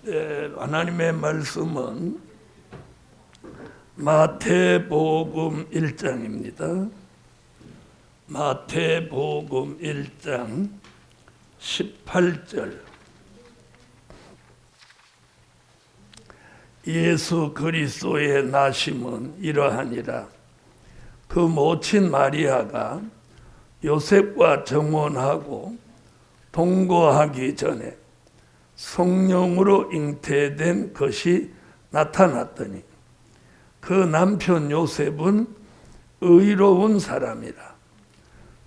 하나님의 말씀은 마태복음 1장입니다. 마태복음 1장 18절. 예수 그리스도의 나심은 이러하니라. 그 모친 마리아가 요셉과 정혼하고 동거하기 전에 성령으로 잉태된 것이 나타났더니 그 남편 요셉은 의로운 사람이라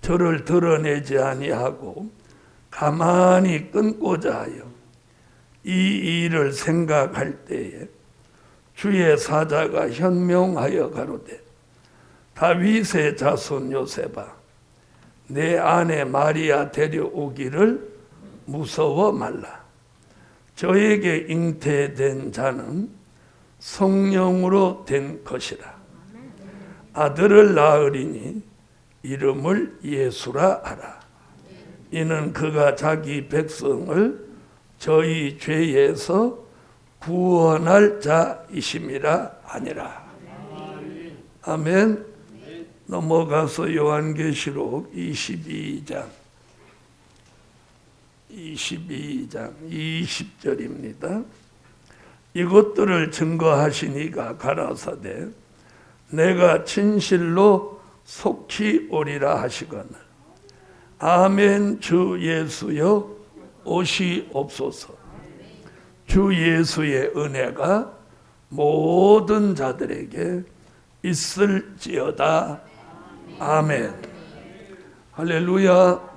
저를 드러내지 아니하고 가만히 끊고자 하여 이 일을 생각할 때에 주의 사자가 현명하여 가로되 다윗의 자손 요셉아 내 아내 마리아 데려오기를 무서워 말라. 저에게 잉태된 자는 성령으로 된 것이라. 아들을 낳으리니 이름을 예수라 하라. 이는 그가 자기 백성을 저희 죄에서 구원할 자이심이라 하니라. 아멘. 넘어가서 요한계시록 22장 20절입니다. 이것들을 증거하시니가 가라사대 내가 진실로 속히 오리라 하시거늘 아멘. 주 예수여 오시옵소서. 주 예수의 은혜가 모든 자들에게 있을지어다. 아멘. 할렐루야.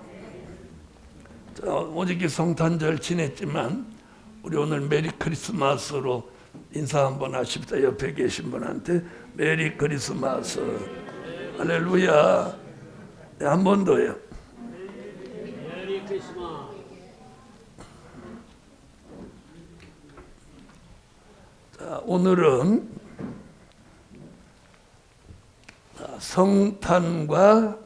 자, 오직 성탄절 지냈지만 우리 오늘 메리 크리스마스로 인사 한번 하십시다. 옆에 계신 분한테 메리 크리스마스. 할렐루야. 네, 한 번 더요. 메리 크리스마스. 자, 오늘은 성탄과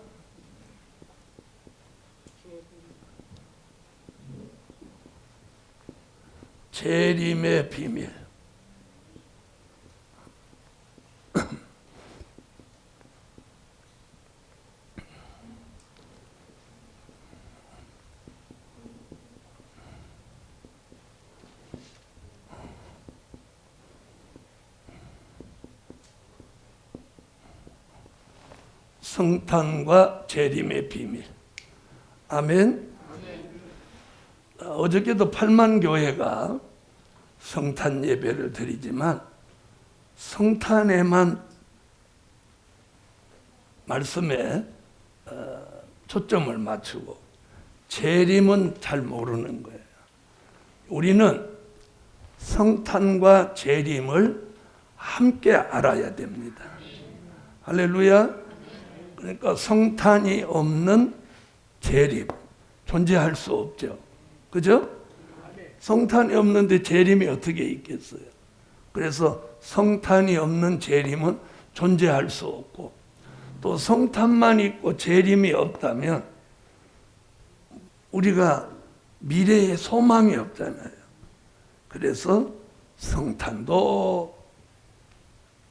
재림의 비밀. 성탄과 재림의 비밀. 아멘. 어저께도 8만 교회가 성탄 예배를 드리지만 성탄에만 말씀에 초점을 맞추고 재림은 잘 모르는 거예요. 우리는 성탄과 재림을 함께 알아야 됩니다. 할렐루야. 그러니까 성탄이 없는 재림 존재할 수 없죠. 그죠? 성탄이 없는데 재림이 어떻게 있겠어요? 그래서 성탄이 없는 재림은 존재할 수 없고 또 성탄만 있고 재림이 없다면 우리가 미래에 소망이 없잖아요. 그래서 성탄도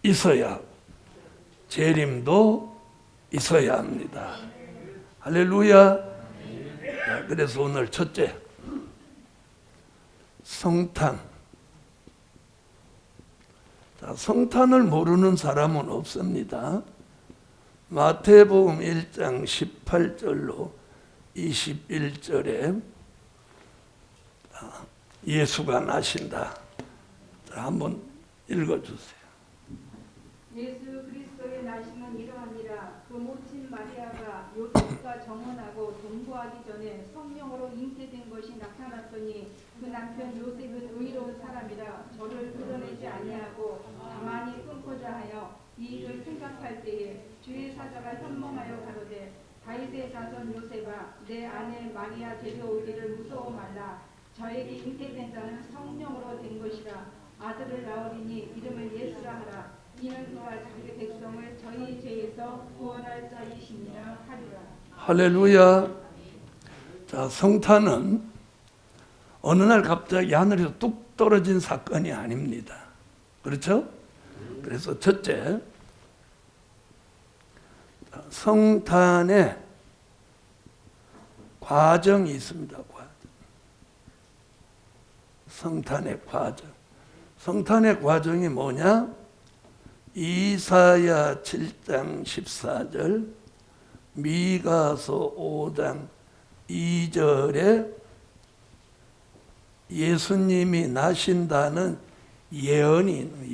있어야 하고 재림도 있어야 합니다. 할렐루야. 자, 그래서 오늘 첫째 성탄. 자, 성탄을 모르는 사람은 없습니다. 마태복음 1장 18절로 21절에 예수가 나신다. 자, 한번 읽어주세요. 예수 그리스도의 나심은 이러하니라. 그 모친 마리아가 요셉과 정혼하고 동거하기 전에 성령으로 잉태된 것이 나타났더니 그 남편 요셉은 의로운 사람이라 저를 드러내지 아니하고 가만히 끊고자 하여 이 일을 생각할 때에 주의 사자가 현몽하여 가로되 다윗의 자손 요셉아 내 아내 마리아 데려오기를 무서워 말라. 저에게 잉태된 자는 성령으로 된 것이라. 아들을 낳으리니 이름을 예수라 하라. 이는 그가 자기 백성을 저희 죄에서 구원할 자이시니라 하리라. 할렐루야. 자, 성탄은 어느 날 갑자기 하늘에서 뚝 떨어진 사건이 아닙니다. 그렇죠? 그래서 첫째, 성탄의 과정이 있습니다. 과정. 성탄의 과정. 성탄의 과정이 뭐냐? 이사야 7장 14절, 미가서 5장 2절에 예수님이 나신다는 예언이 있는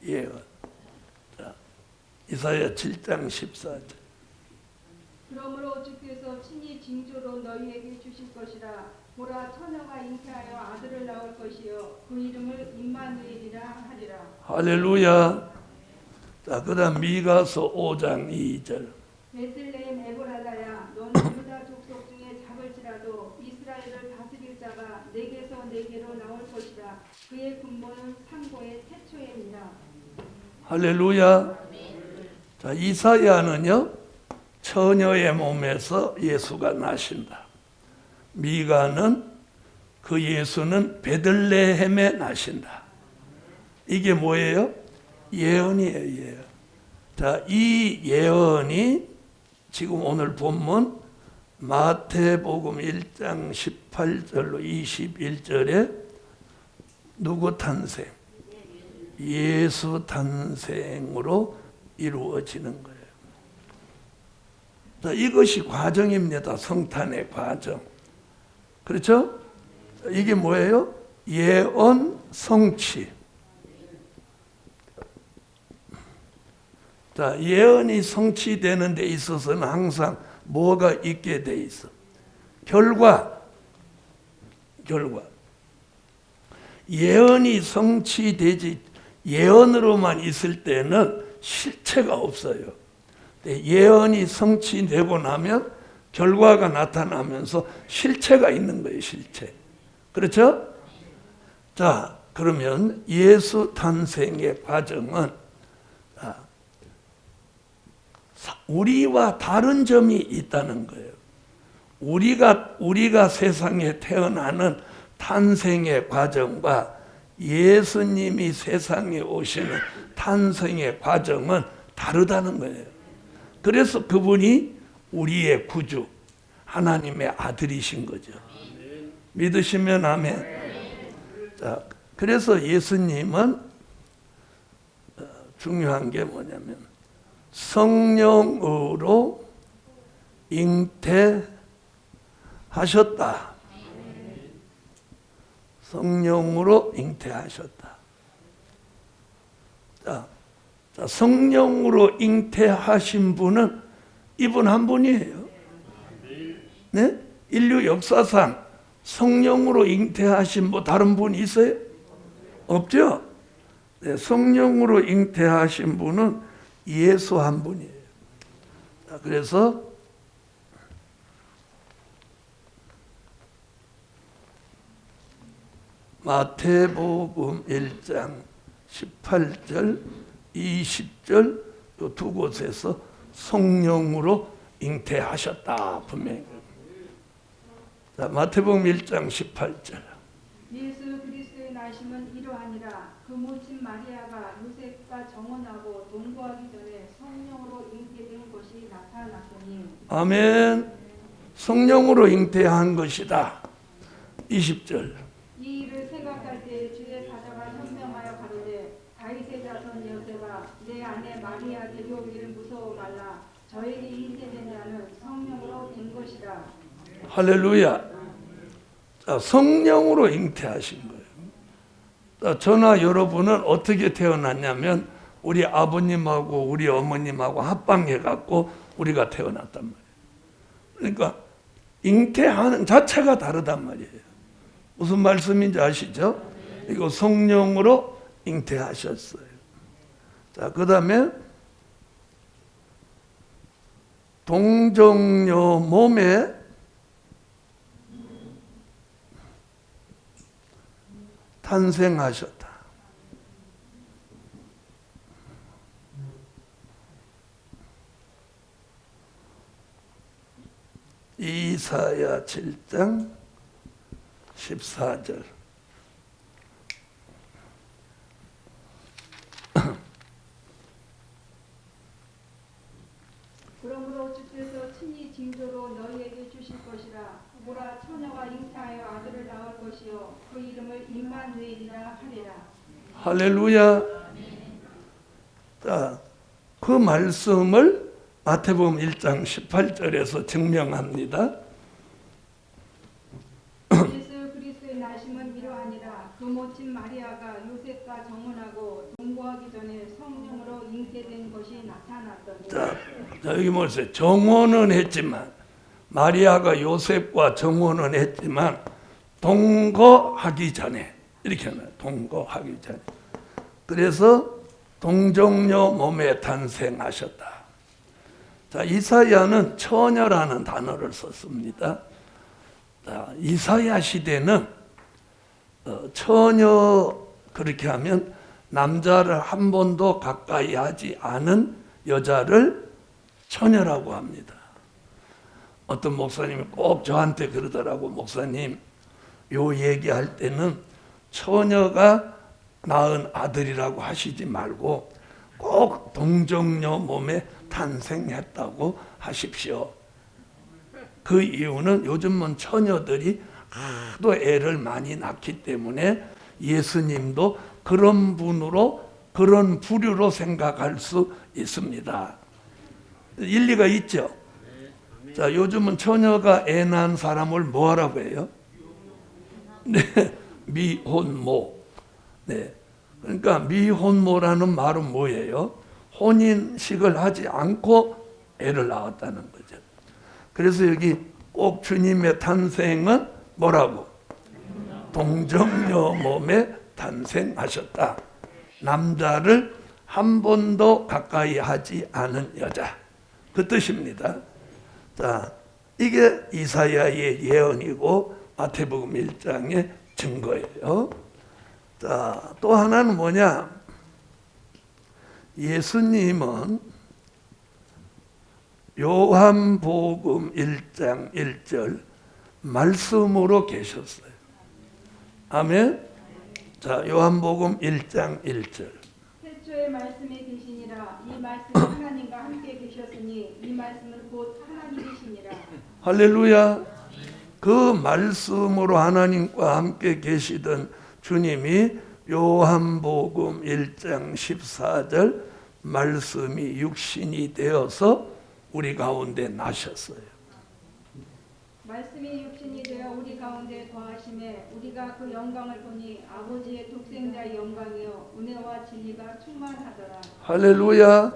예언. 자, 이사야 7장 14절. 그러므로 주께서 친히 징조로 너희에게 주실 것이라. 보라, 처녀가 잉태하여 아들을 낳을 것이요 그 이름을 임마누엘이라 하리라. 할렐루야. 자, 그 다음 미가서 5장 2절. 베들레헴 에브라다야, 너는 유다 족속 중에 작을지라도 이스라엘을 다스릴 자가 내게서 내게로 나올 것이라. 그의 군보는 상고의 태초에니라. 할렐루야. 자, 이사야는요, 처녀의 몸에서 예수가 나신다. 미가는 그 예수는 베들레헴에 나신다. 이게 뭐예요? 예언이에요, 예언. 자, 이 예언이 지금 오늘 본문 마태복음 1장 18절로 21절에 누구 탄생? 예수 탄생으로 이루어지는 거예요. 자, 이것이 과정입니다. 성탄의 과정. 그렇죠? 이게 뭐예요? 예언 성취. 자, 예언이 성취되는 데 있어서는 항상 뭐가 있게 돼 있어? 결과. 예언이 성취되지, 예언으로만 있을 때는 실체가 없어요. 예언이 성취되고 나면 결과가 나타나면서 실체가 있는 거예요, 실체. 그렇죠? 자, 그러면 예수 탄생의 과정은 우리와 다른 점이 있다는 거예요. 우리가 세상에 태어나는 탄생의 과정과 예수님이 세상에 오시는 탄생의 과정은 다르다는 거예요. 그래서 그분이 우리의 구주, 하나님의 아들이신 거죠. 믿으시면 아멘. 자, 그래서 예수님은 중요한 게 뭐냐면 성령으로 잉태하셨다. 성령으로 잉태하셨다. 자, 성령으로 잉태하신 분은 이분 한 분이에요. 네? 인류 역사상 성령으로 잉태하신 다른 분이 있어요? 없죠? 네, 성령으로 잉태하신 분은 예수 한 분이에요. 자, 그래서 마태복음 1장 18절, 20절 이 두 곳에서 성령으로 잉태하셨다 분명히. 자, 마태복음 1장 18절. 예수 그리스도의 나심은 이러하니라. 그 모친 마리아가 요셉과 정혼하고 동거하기 전에 성령으로 잉태된 것이 나타났더니. 아멘. 성령으로 잉태한 것이다. 20절. 이 일을 생각할 때 주의 사자가 현명하여 가로되 다윗의 자손 요셉아, 내 아내 마리아 데려오기를 무서워 말라. 저에게 잉태된 자는 성령으로 된 것이라. 할렐루야. 자, 성령으로 잉태하신 거예요. 자, 저나 여러분은 어떻게 태어났냐면 우리 아버님하고 우리 어머님하고 합방해갖고 우리가 태어났단 말이에요. 그러니까 잉태하는 자체가 다르단 말이에요. 무슨 말씀인지 아시죠? 이거 성령으로 잉태하셨어요. 자, 그 다음에 동정녀 몸에 탄생하셨다. 이사야 7장 14절. 징조로 너희에게 주실 것이라. 보라, 처녀가 잉태하여 아들을 낳을 것이요 그 이름을 임마누엘이라 하리라. 할렐루야. 자, 그 말씀을 마태복음 1장 18절에서 증명합니다. 예수 그리스도의 나심은 이러하니라. 그 모친 마리아가 요셉과 정혼하고 동거하기 전에 성령으로 잉태된 것이 나타났더니. 자, 여기 보세요. 정혼은 했지만 마리아가 요셉과 정혼은 했지만 동거하기 전에 이렇게 하나요. 동거하기 전에. 그래서 동정녀 몸에 탄생하셨다. 자, 이사야는 처녀라는 단어를 썼습니다. 자, 이사야 시대는 처녀 그렇게 하면 남자를 한 번도 가까이 하지 않은 여자를 처녀라고 합니다. 어떤 목사님이 꼭 저한테 그러더라고. 목사님, 요 얘기할 때는 처녀가 낳은 아들이라고 하시지 말고 꼭 동정녀 몸에 탄생했다고 하십시오. 그 이유는 요즘은 처녀들이 하도 애를 많이 낳기 때문에 예수님도 그런 분으로 그런 부류로 생각할 수 있습니다. 일리가 있죠. 자, 요즘은 처녀가 애 낳은 사람을 뭐하라고 해요? 네, 미혼모. 네, 그러니까 미혼모라는 말은 뭐예요? 혼인식을 하지 않고 애를 낳았다는 거죠. 그래서 여기 꼭 주님의 탄생은 뭐라고? 동정녀 몸에 탄생하셨다. 남자를 한 번도 가까이 하지 않은 여자. 그 뜻입니다. 자, 이게 이사야의 예언이고 마태복음 1장의 증거예요. 자, 또 하나는 뭐냐? 예수님은 요한복음 1장 1절 말씀으로 계셨어요. 아멘. 자, 요한복음 1장 1절. 태초에 말씀에 계시니라. 이 말씀은 하나님과 함께 계셨으니 이 말씀은 곧 하나님이시니라. 할렐루야. 그 말씀으로 하나님과 함께 계시던 주님이 요한복음 1장 14절 말씀이 육신이 되어서 우리 가운데 나셨어요. 말씀이 육신이 되어 우리 가운데 거하심에 우리가 그 영광을 보니 아버지의 독생자의 영광이요 은혜와 진리가 충만하더라. 할렐루야.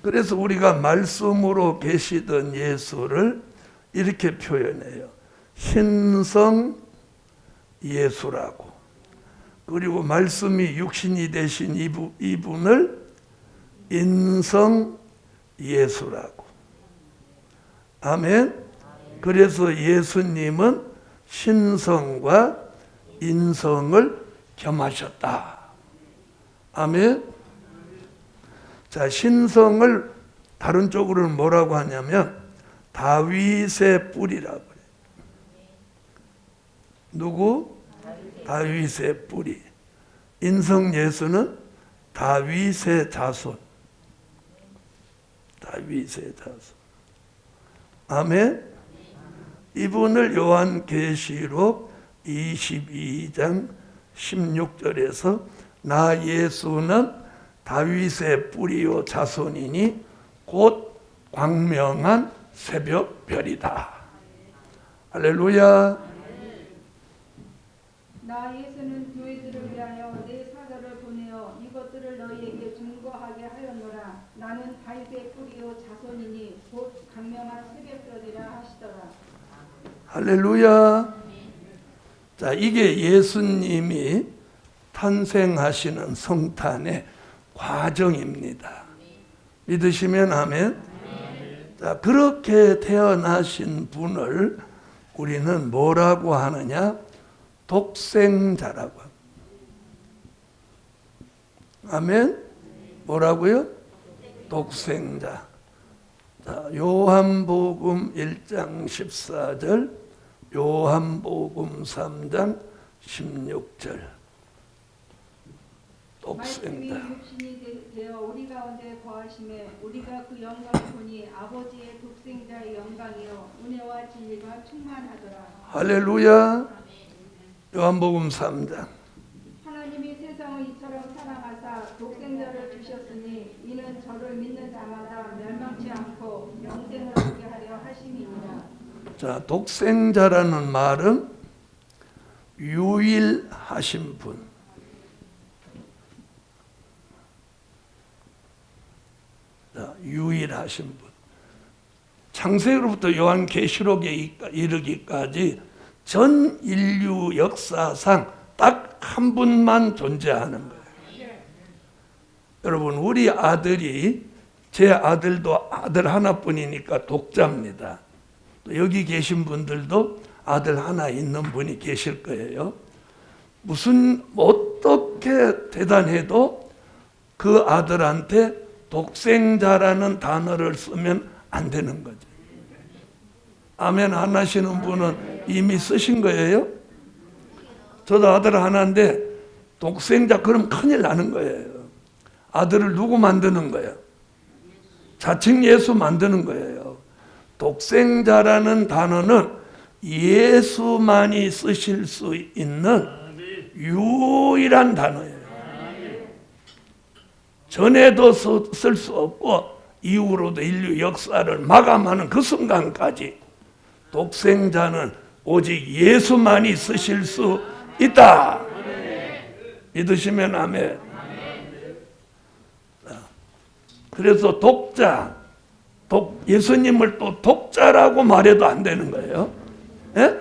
그래서 우리가 말씀으로 계시던 예수를 이렇게 표현해요. 신성 예수라고. 그리고 말씀이 육신이 되신 이분을 인성 예수라고. 아멘. 그래서 예수님은 신성과 인성을 겸하셨다. 아멘. 자, 신성을 다른 쪽으로는 뭐라고 하냐면 다윗의 뿌리라고 그래요. 누구? 다윗의 뿌리. 인성 예수는 다윗의 자손. 다윗의 자손. 아멘. 이분을 요한계시록 22장 16절에서 나 예수는 다윗의 뿌리요 자손이니 곧 광명한 새벽별이다. 할렐루야. 나 예수는 교회들을 위하여 내 사자를 보내어 이것들을 너희에게 증거하게 하였노라. 나는 다윗의 뿌리요 자손이니 곧 광명한 새벽별이라 하시더라. 할렐루야. 자, 이게 예수님이 탄생하시는 성탄의 과정입니다. 믿으시면 아멘. 자, 그렇게 태어나신 분을 우리는 뭐라고 하느냐? 독생자라고 합니다. 아멘. 뭐라고요? 독생자. 자, 요한복음 1장 14절, 요한복음 3장 16절. 말씀이 독생자. 육신이 되어 우리 가운데 거하심에 우리가 그 영광을 보니 아버지의 독생자의 영광이요 은혜와 진리가 충만하더라. 할렐루야. 요한복음 3장. 하나님이 세상을 이처럼 사랑하사 독생자를 주셨으니 이는 저를 믿는 자마다 멸망치 않고 영생을 얻게 하려 하심이니라. 자, 독생자라는 말은 유일하신 분. 자, 유일하신 분. 창세기로부터 요한계시록에 이르기까지 전 인류 역사상 딱 한 분만 존재하는 거예요. 여러분, 우리 아들이, 제 아들도 아들 하나뿐이니까 독자입니다. 또 여기 계신 분들도 아들 하나 있는 분이 계실 거예요. 무슨 어떻게 대단해도 그 아들한테 독생자라는 단어를 쓰면 안 되는 거죠. 아멘 안 하시는 분은 이미 쓰신 거예요. 저도 아들 하나인데 독생자 그럼 큰일 나는 거예요. 아들을 누구 만드는 거예요? 자칭 예수 만드는 거예요. 독생자라는 단어는 예수만이 쓰실 수 있는 유일한 단어예요. 전에도 쓸 수 없고 이후로도 인류 역사를 마감하는 그 순간까지 독생자는 오직 예수만이 쓰실 수 있다. 믿으시면 아멘. 그래서 독자, 예수님을 또 독자라고 말해도 안 되는 거예요. 예?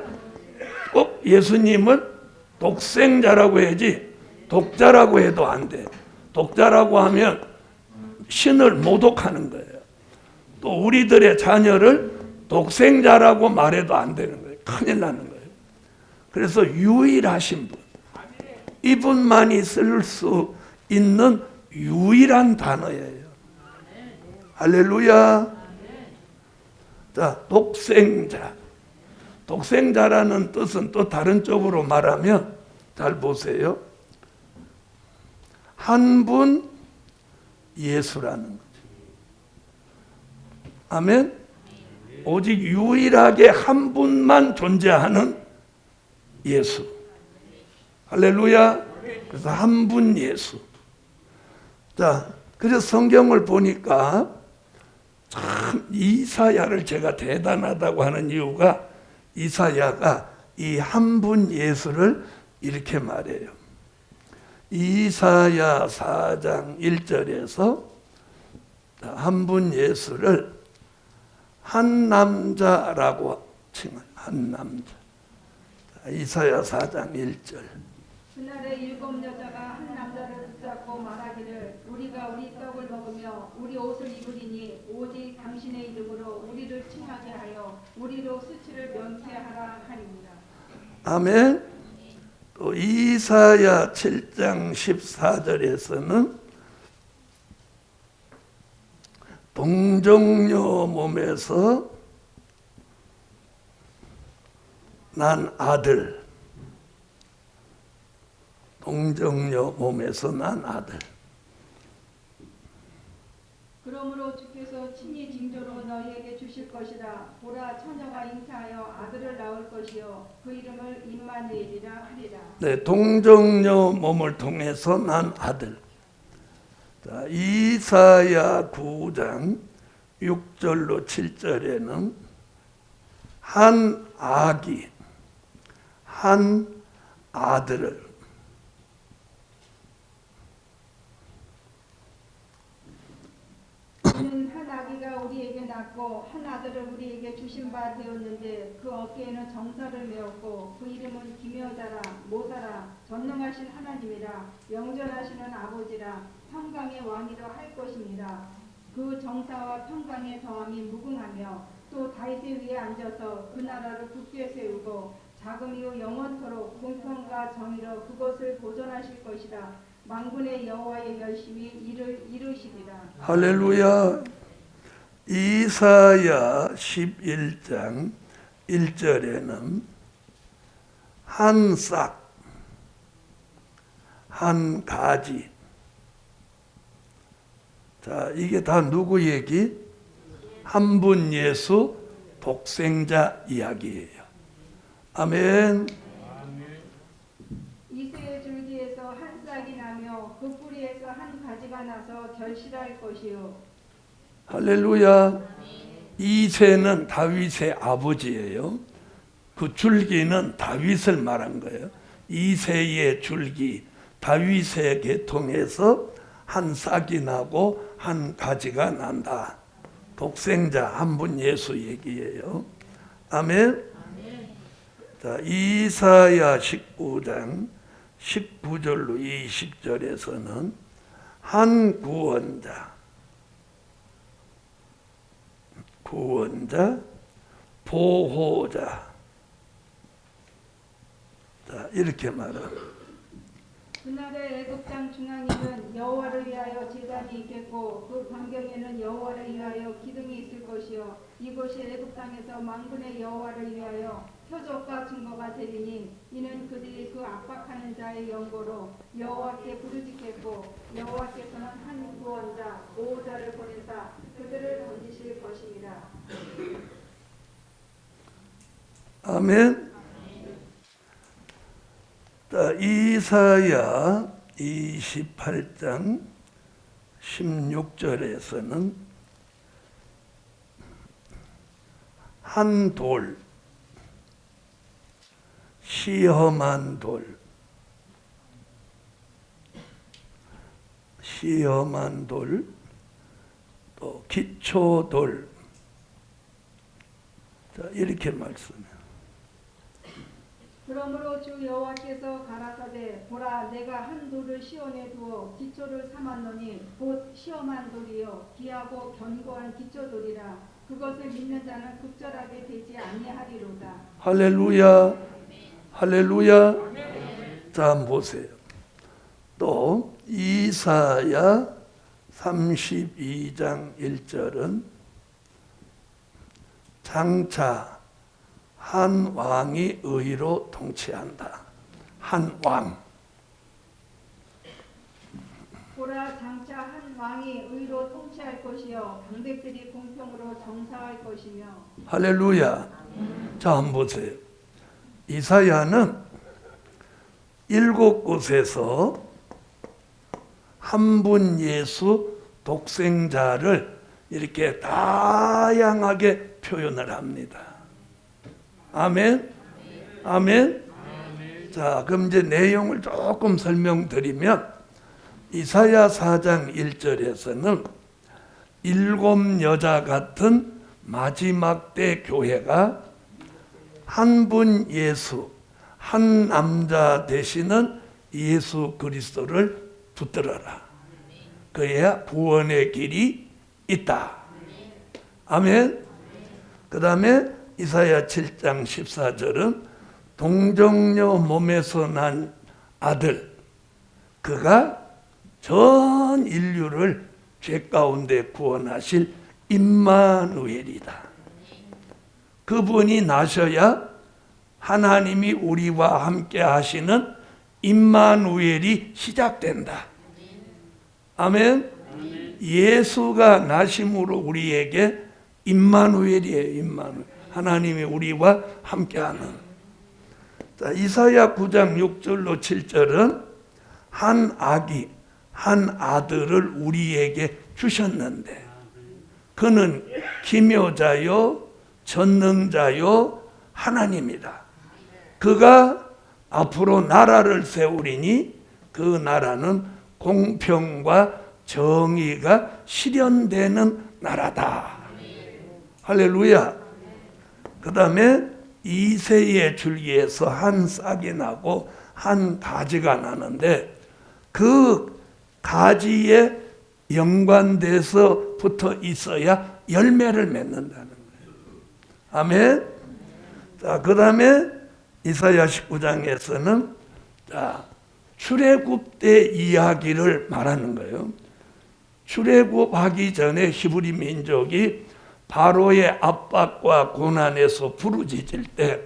꼭 예수님은 독생자라고 해야지 독자라고 해도 안 돼. 독자라고 하면 신을 모독하는 거예요. 또 우리들의 자녀를 독생자라고 말해도 안 되는 거예요. 큰일 나는 거예요. 그래서 유일하신 분, 이분만이 쓸 수 있는 유일한 단어예요. 할렐루야. 자, 독생자. 독생자라는 뜻은 또 다른 쪽으로 말하면, 잘 보세요. 한 분 예수라는 거죠. 아멘. 오직 유일하게 한 분만 존재하는 예수. 할렐루야. 그래서 한 분 예수. 자, 그래서 성경을 보니까 참 이사야를 제가 대단하다고 하는 이유가 이사야가 이 한 분 예수를 이렇게 말해요. 이사야 4장 1절에서 한 분 예수를 한 남자라고 칭해요. 한 남자. 이사야 4장 1절. 그날에 일곱 여자가 한 남자를 붙잡고 말하기를 우리가 우리 떡을 먹으며 우리 옷을 입으리니 오직 당신의 이름으로 우리를 칭하게 하여 우리로 수치를 면케하라 하리니라. 아멘. 또 이사야 7장 14절에서는 동정녀 몸에서 난 아들, 동정녀 몸에서 난 아들. 그러므로 주께서 친히 징조로 너희에게 주실 것이라. 보라, 처녀가 잉태하여 아들을 낳을 것이요 그 이름을 임마누엘이라 하리라. 네, 동정녀 몸을 통해서 난 아들. 자, 이사야 9장 6절로 7절에는 한 아기, 한 아들을 이는 한 아기가 우리에게 낳고 한 아들을 우리에게 주신 바 되었는데 그 어깨에는 정사를 메었고 그 이름은 기묘자라 모사라 전능하신 하나님이라 영전하시는 아버지라 평강의 왕이라 할 것입니다. 그 정사와 평강의 더함이 무궁하며 또 다윗의 위에 앉아서 그 나라를 굳게 세우고 자금이요 영원토록 공평과 정의로 그것을 보존하실 것이라. 만군의 여호와의 열심히 이루시리라. 할렐루야. 이사야 11장 1절에는 한 싹, 한 가지, 자, 이게 다 누구 얘기? 한 분 예수 독생자 이야기예요. 아멘. 이새의 줄기에서 한 싹이 나며 그 뿌리에서 한 가지가 나서 결실할 것이요. 할렐루야. 이새는 다윗의 아버지예요. 그 줄기는 다윗을 말한 거예요. 이새의 줄기, 다윗의 계통에서 한 싹이 나고 한 가지가 난다. 독생자 한 분 예수 얘기예요. 아멘. 자, 이사야 19장 19절로 20절에서는 한 구원자, 보호자, 자, 이렇게 말합니다. 그날의 애굽 땅 중앙에는 여호와를 위하여 제단이 있겠고 그 반경에는 여호와를 위하여 기둥이 있을 것이요 이곳이 애굽 땅에서 만군의 여호와를 위하여 표적과 증거가 되리니 이는 그들이 그 압박하는 자의 연고로 여호와께 부르짖겠고 여호와께서는 한 구원자 보호자를 보내사 그들을 건지실 것이니라. 아멘. 자, 이사야 28장 16절에서는 한 돌, 시험한 돌, 또 기초돌, 자, 이렇게 말씀해요. 그러므로 주 여호와께서 가라사대 보라 내가 한 돌을 시온에 두어 기초를 삼았노니 곧 시험한 돌이요 귀하고 견고한 기초돌이라 그것을 믿는 자는 극절하게 되지 아니하리로다. 할렐루야. 할렐루야. 자, 한번 보세요. 또 이사야 32장 1절은 장차 한 왕이 의로 통치한다. 한 왕. 보라 장차 한 왕이 의로 통치할 것이요 방백들이 공평으로 정사할 것이며. 할렐루야. 자, 한번 보세요. 이사야는 7곳에서 한 분 예수 독생자를 이렇게 다양하게 표현을 합니다. 아멘. 아멘. 자, 그럼 이제 내용을 조금 설명드리면 이사야 4장 1절에서는 7 여자 같은 마지막 때 교회가 한 분 예수, 한 남자 되시는 예수 그리스도를 붙들어라. 그래야 구원의 길이 있다. 아멘. 그 다음에 이사야 7장 14절은 동정녀 몸에서 난 아들, 그가 전 인류를 죄 가운데 구원하실 임마누엘이다. 그분이 나셔야 하나님이 우리와 함께 하시는 임마누엘이 시작된다. 아멘. 예수가 나심으로 우리에게 임마누엘이에요. 임마누엘. 하나님이 우리와 함께하는. 자, 이사야 9장 6절로 7절은 한 아기, 한 아들을 우리에게 주셨는데 그는 기묘자요 전능자요 하나님이다. 그가 앞으로 나라를 세우리니 그 나라는 공평과 정의가 실현되는 나라다. 할렐루야. 그 다음에 이새의 줄기에서 한 싹이 나고 한 가지가 나는데 그 가지에 연관돼서 붙어 있어야 열매를 맺는다는 거예요. 아멘. 자, 그 다음에 이사야 19장에서는 자, 출애굽 때 이야기를 말하는 거예요. 출애굽하기 전에 히브리 민족이 바로의 압박과 고난에서 부르짖을 때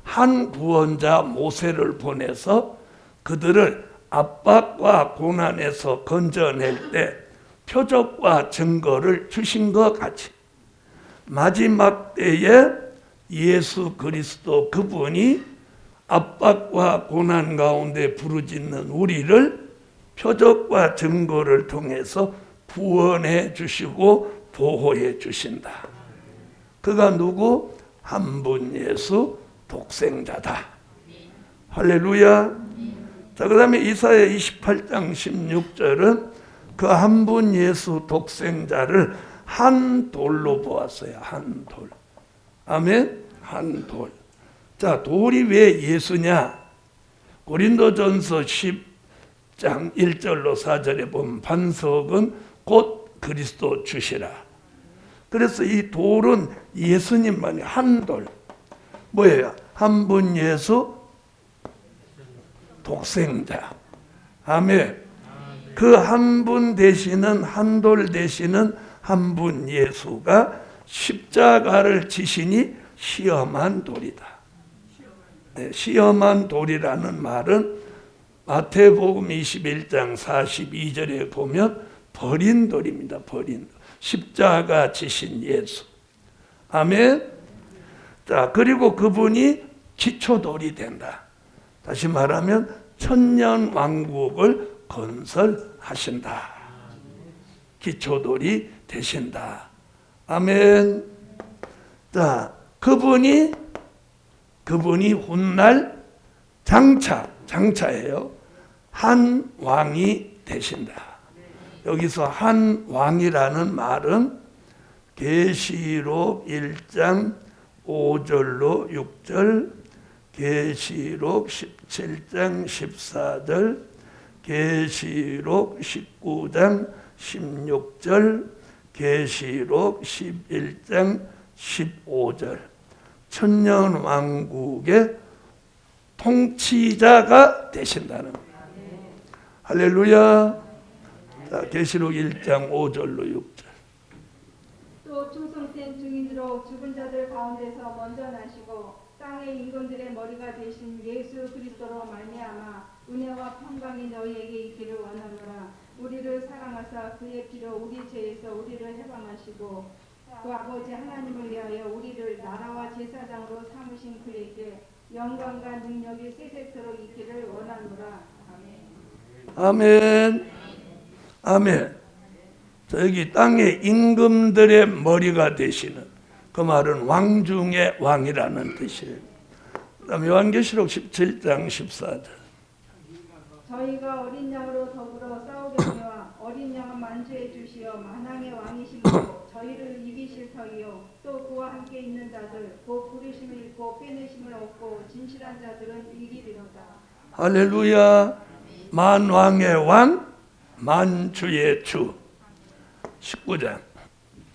한 구원자 모세를 보내서 그들을 압박과 고난에서 건져낼 때 표적과 증거를 주신 것 같이 마지막 때에 예수 그리스도 그분이 압박과 고난 가운데 부르짖는 우리를 표적과 증거를 통해서 구원해 주시고 보호해 주신다. 그가 누구? 한 분 예수 독생자다. 할렐루야. 자, 그 다음에 이사야 28장 16절은 그 한 분 예수 독생자를 한 돌로 보았어요. 한 돌. 아멘. 한 돌. 자, 돌이 왜 예수냐? 고린도전서 10장 1절로 4절에 보면 반석은 곧 그리스도 주시라. 그래서 이 돌은 예수님만이 한 돌. 뭐예요? 한 분 예수 독생자. 아멘. 그 한 분 되시는 한 돌 되시는 한 분 예수가 십자가를 지시니 시험한 돌이다. 네, 시험한 돌이라는 말은 마태복음 21장 42절에 보면 버린 돌입니다. 버린 돌. 십자가 지신 예수. 아멘. 자, 그리고 그분이 기초돌이 된다. 다시 말하면 천년 왕국을 건설하신다. 기초돌이 되신다. 아멘. 자, 그분이 훗날 장차예요. 한 왕이 되신다. 여기서 한 왕이라는 말은 계시록 1장 5절로 6절, 계시록 17장 14절, 계시록 19장 16절, 계시록 11장 15절. 천년 왕국의 통치자가 되신다는 거예요. 할렐루야. 자, 계시록 1장 5절로 6절. 또 충성된 증인으로 죽은 자들 가운데서 먼저 나시고 땅의 임금들의 머리가 되신 예수 그리스도로 말미암아 은혜와 평강이 너희에게 있기를 원하노라. 우리를 사랑하사 그의 피로 우리 죄에서 우리를 해방하시고 그 아버지 하나님을 위하여 우리를 나라와 제사장으로 삼으신 그에게 영광과 능력이 세세토록 있기를 원하노라. 아멘. 아멘. 아멘. 자, 여기 땅의 임금들의 머리가 되시는 그 말은 왕 중의 왕이라는 뜻이에요. 그다음에 요한계시록 17장 14절. 저희가 어린 양으로 더불어 싸우려니와 어린 양은 만주해 주시어 만왕의 왕이시므로 저희를 이기실 터이요 또 그와 함께 있는 자들 곧 부르심을 입고 빼내심을 얻고 진실한 자들은 이기리로다. 할렐루야. 만왕의 왕, 만주의 주. 19장.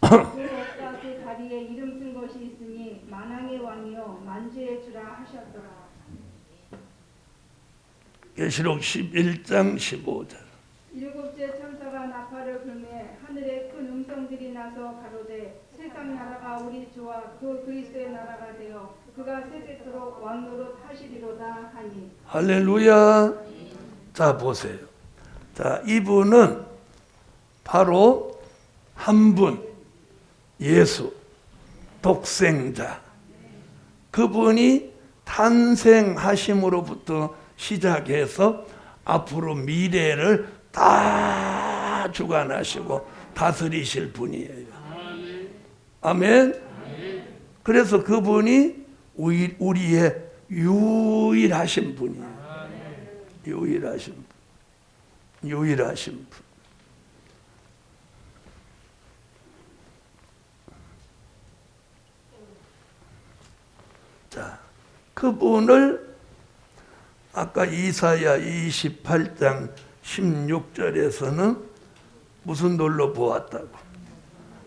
그 옷과 그 다리에 이름 쓴 것이 있으니 만왕의 왕이요 만주의 주라 하셨더라. 계시록 11장 15절. 일곱째 천사가 나팔을 불매 하늘에 큰 음성들이 나서 가로되 세상 나라가 우리 주와 그 그리스도의 나라가 되어 그가 세세토록 왕노릇 하시리로다 하니. 할렐루야. 자, 보세요. 자, 이분은 바로 한 분, 예수, 독생자. 그분이 탄생하심으로부터 시작해서 앞으로 미래를 다 주관하시고 다스리실 분이에요. 아멘. 그래서 그분이 우리의 유일하신 분이에요. 유일하신 분. 유일하신 분. 자, 그분을 아까 이사야 28장 16절에서는 무슨 돌로 보았다고?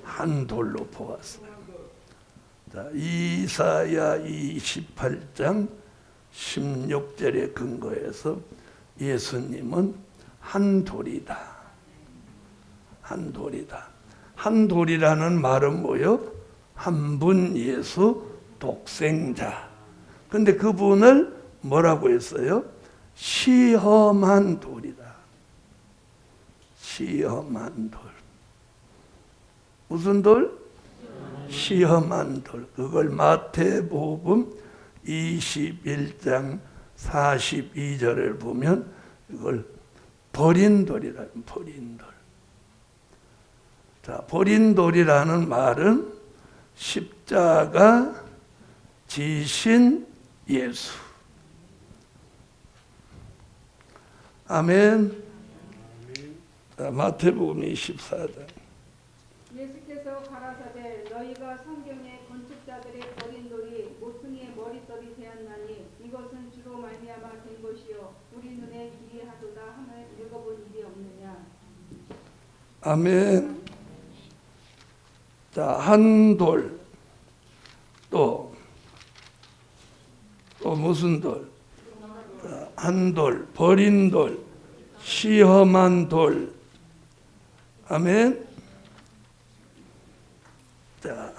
한 돌로 보았어요. 자, 이사야 28장 16절에 근거해서 예수님은 한 돌이다. 한 돌이다. 한 돌이라는 말은 뭐요? 한 분 예수 독생자. 근데 그분을 뭐라고 했어요? 시험한 돌이다. 시험한 돌. 무슨 돌? 시험한 돌. 그걸 마태복음 21장 42절을 보면 이걸 버린 돌이라. 버린 돌. 자, 버린 돌이라는 말은 십자가 지신 예수. 아멘. 자, 마태복음 24장. 예수께서 가라사대 너희가 성경의 건축자들의 버린 돌이 모퉁이의 머릿돌이 되었나니 이것은 주로 말미암아 된 것이요 우리 눈에 기이하도다 함을 읽어본 일이 없느냐. 아멘. 자, 한 돌. 또 무슨 돌? 자, 한 돌, 버린 돌, 시험한 돌. 아멘. 자,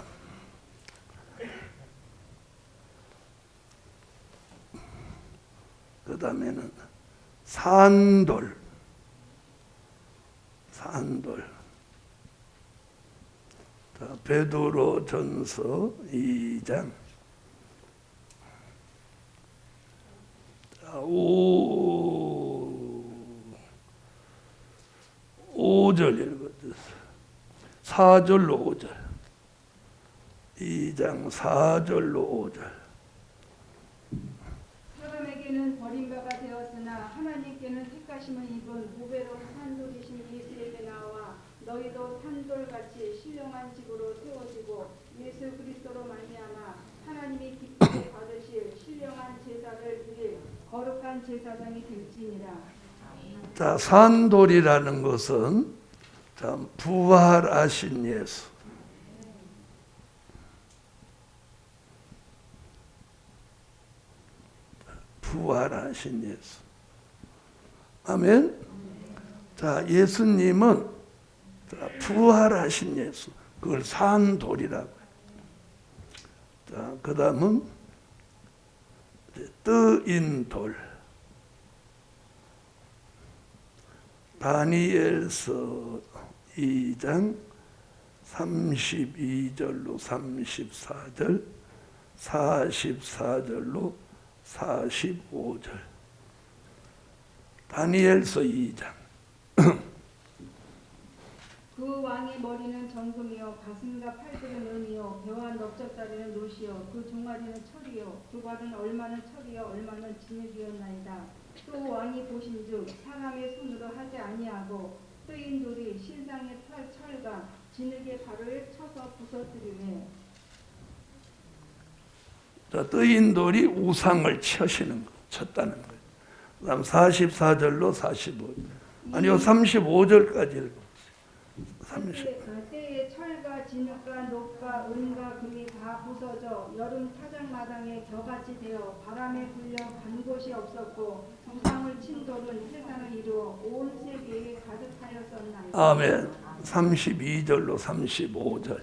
그 다음에는 산돌. 산돌. 자, 베드로전서 2장 5절 읽어주세요. 4절로 5절. 2장 4절로 5절. 사람에게는 버림받아 되었으나 하나님께는 택하심을 입은 보배로운 산돌이신 예수에게 나와 너희도 산돌같이 신령한 집으로 세워지고 예수 그리스도로 말미암아 하나님이 기쁘게 받으실 신령한 제사를 드릴 거룩한 제사장이 될지니라. 자, 산돌이라는 것은 참 부활하신 예수. 부활하신 예수. 아멘. 자, 예수님은 부활하신 예수. 그걸 산돌이라고 해요. 자, 그 다음은 뜨인 돌. 다니엘서 2장 32절로 34절, 44절로 45절. 다니엘서 2장. 그 왕의 머리는 정금이요 가슴과 팔들은 은이요 배와 넓적다리는 노시요 그 종아리는 철이요 그 발은 얼마는 철이요 얼마는 진흙이었나이다. 또 왕이 보신즉 사람의 손으로 하지 아니하고 뜨인 돌이 신상의 철과 진흙의 발을 쳐서 부서뜨리네. 자, 뜨인 돌이 우상을 쳤다는 거예요. 그 다음 44절로 45절. 아니요, 35절까지 읽어보세요. 때에 철과 진흙과 녹과 은과 금이 다 부서져 여름 타작마당에 겨같이 되어 바람에 불려 간 곳이 없었고 우상을 친 돌은 세상을 이루어 온 세계에 가득하였었나이다. 아멘. 32절로 35절.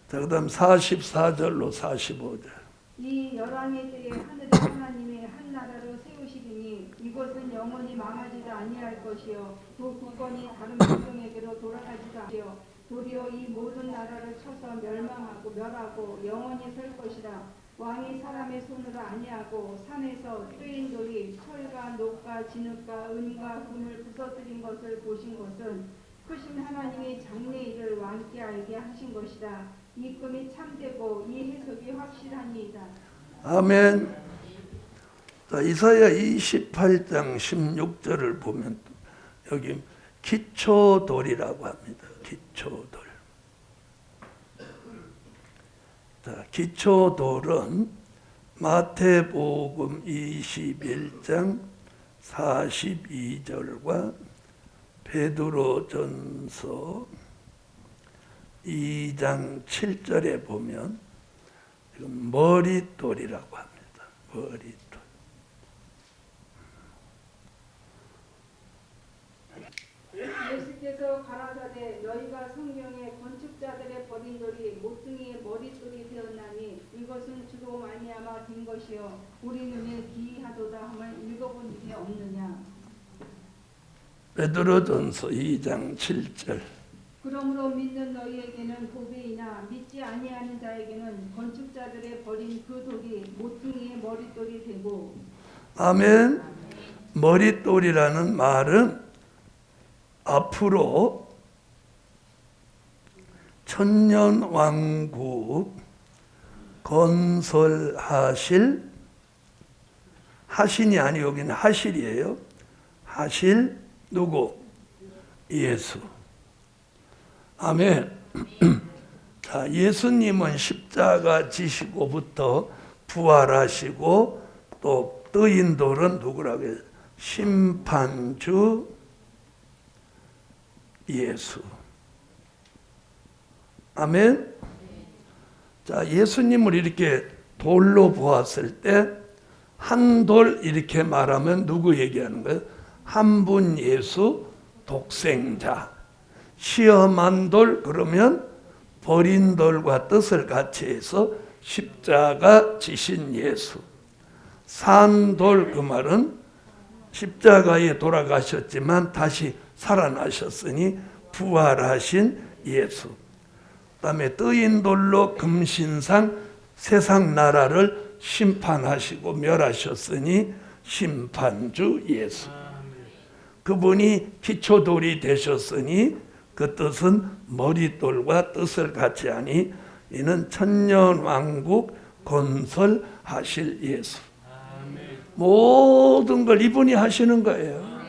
자, 그 다음 44절로 45절. 이 열왕의 때에 하늘의 하나님의 한 나라를 세우시리니 이것은 영원히 망하지도 아니할 것이요 그 국권이 다른 백성에게로 돌아가지도 아니요 도리어 이 모든 나라를 쳐서 멸망하고 멸하고 영원히 설 것이라. 왕이 사람의 손으로 아니하고 산에서 뜨인 돌이 철과 녹과 진흙과 은과 금을 부서뜨린 것을 보신 것은 크신 하나님이 장래 일을 왕께 알게 하신 것이라. 이 금이 참되고 이 해석이 확실하니이다. 아멘. 자, 이사야 28장 16절을 보면 여기 기초돌이라고 합니다. 기초돌. 자, 기초돌은 마태복음 21장 42절과 베드로전서 2장 7절에 보면 지금 머릿돌이라고 합니다. 머릿돌. 예수께서 가라사대 너희가 성경의 건축자들의 버린 돌이 모퉁이의 머릿돌이 되었나니 이것은 주로 말미암아 된 것이요 우리 눈에 기이하도다 함을 읽어본 일이 없느냐. 베드로전서 2장 7절. 그러므로 믿는 너희에게는 보배이나 믿지 아니하는 자에게는 건축자들의 버린 그 돌이 모퉁이의 머릿돌이 되고. 아멘. 머릿돌이라는 말은 앞으로 천년왕국 건설하실, 하신이 아니 여기는 하실이에요. 하실 누구? 예수. 아멘. 자, 예수님은 십자가 지시고부터 부활하시고 또 뜨인 돌은 누구라고 해요? 심판주 예수. 아멘. 자, 예수님을 이렇게 돌로 보았을 때 한 돌 이렇게 말하면 누구 얘기하는 거예요? 한 분 예수 독생자. 시험한 돌 그러면 버린 돌과 뜻을 같이 해서 십자가 지신 예수. 산 돌 그 말은 십자가에 돌아가셨지만 다시 살아나셨으니 부활하신 예수. 그다음에 뜨인 돌로 금신상 세상 나라를 심판하시고 멸하셨으니 심판주 예수. 그분이 기초돌이 되셨으니 그 뜻은 머릿돌과 뜻을 같이 하니 이는 천년왕국 건설하실 예수. 모든 걸 이분이 하시는 거예요.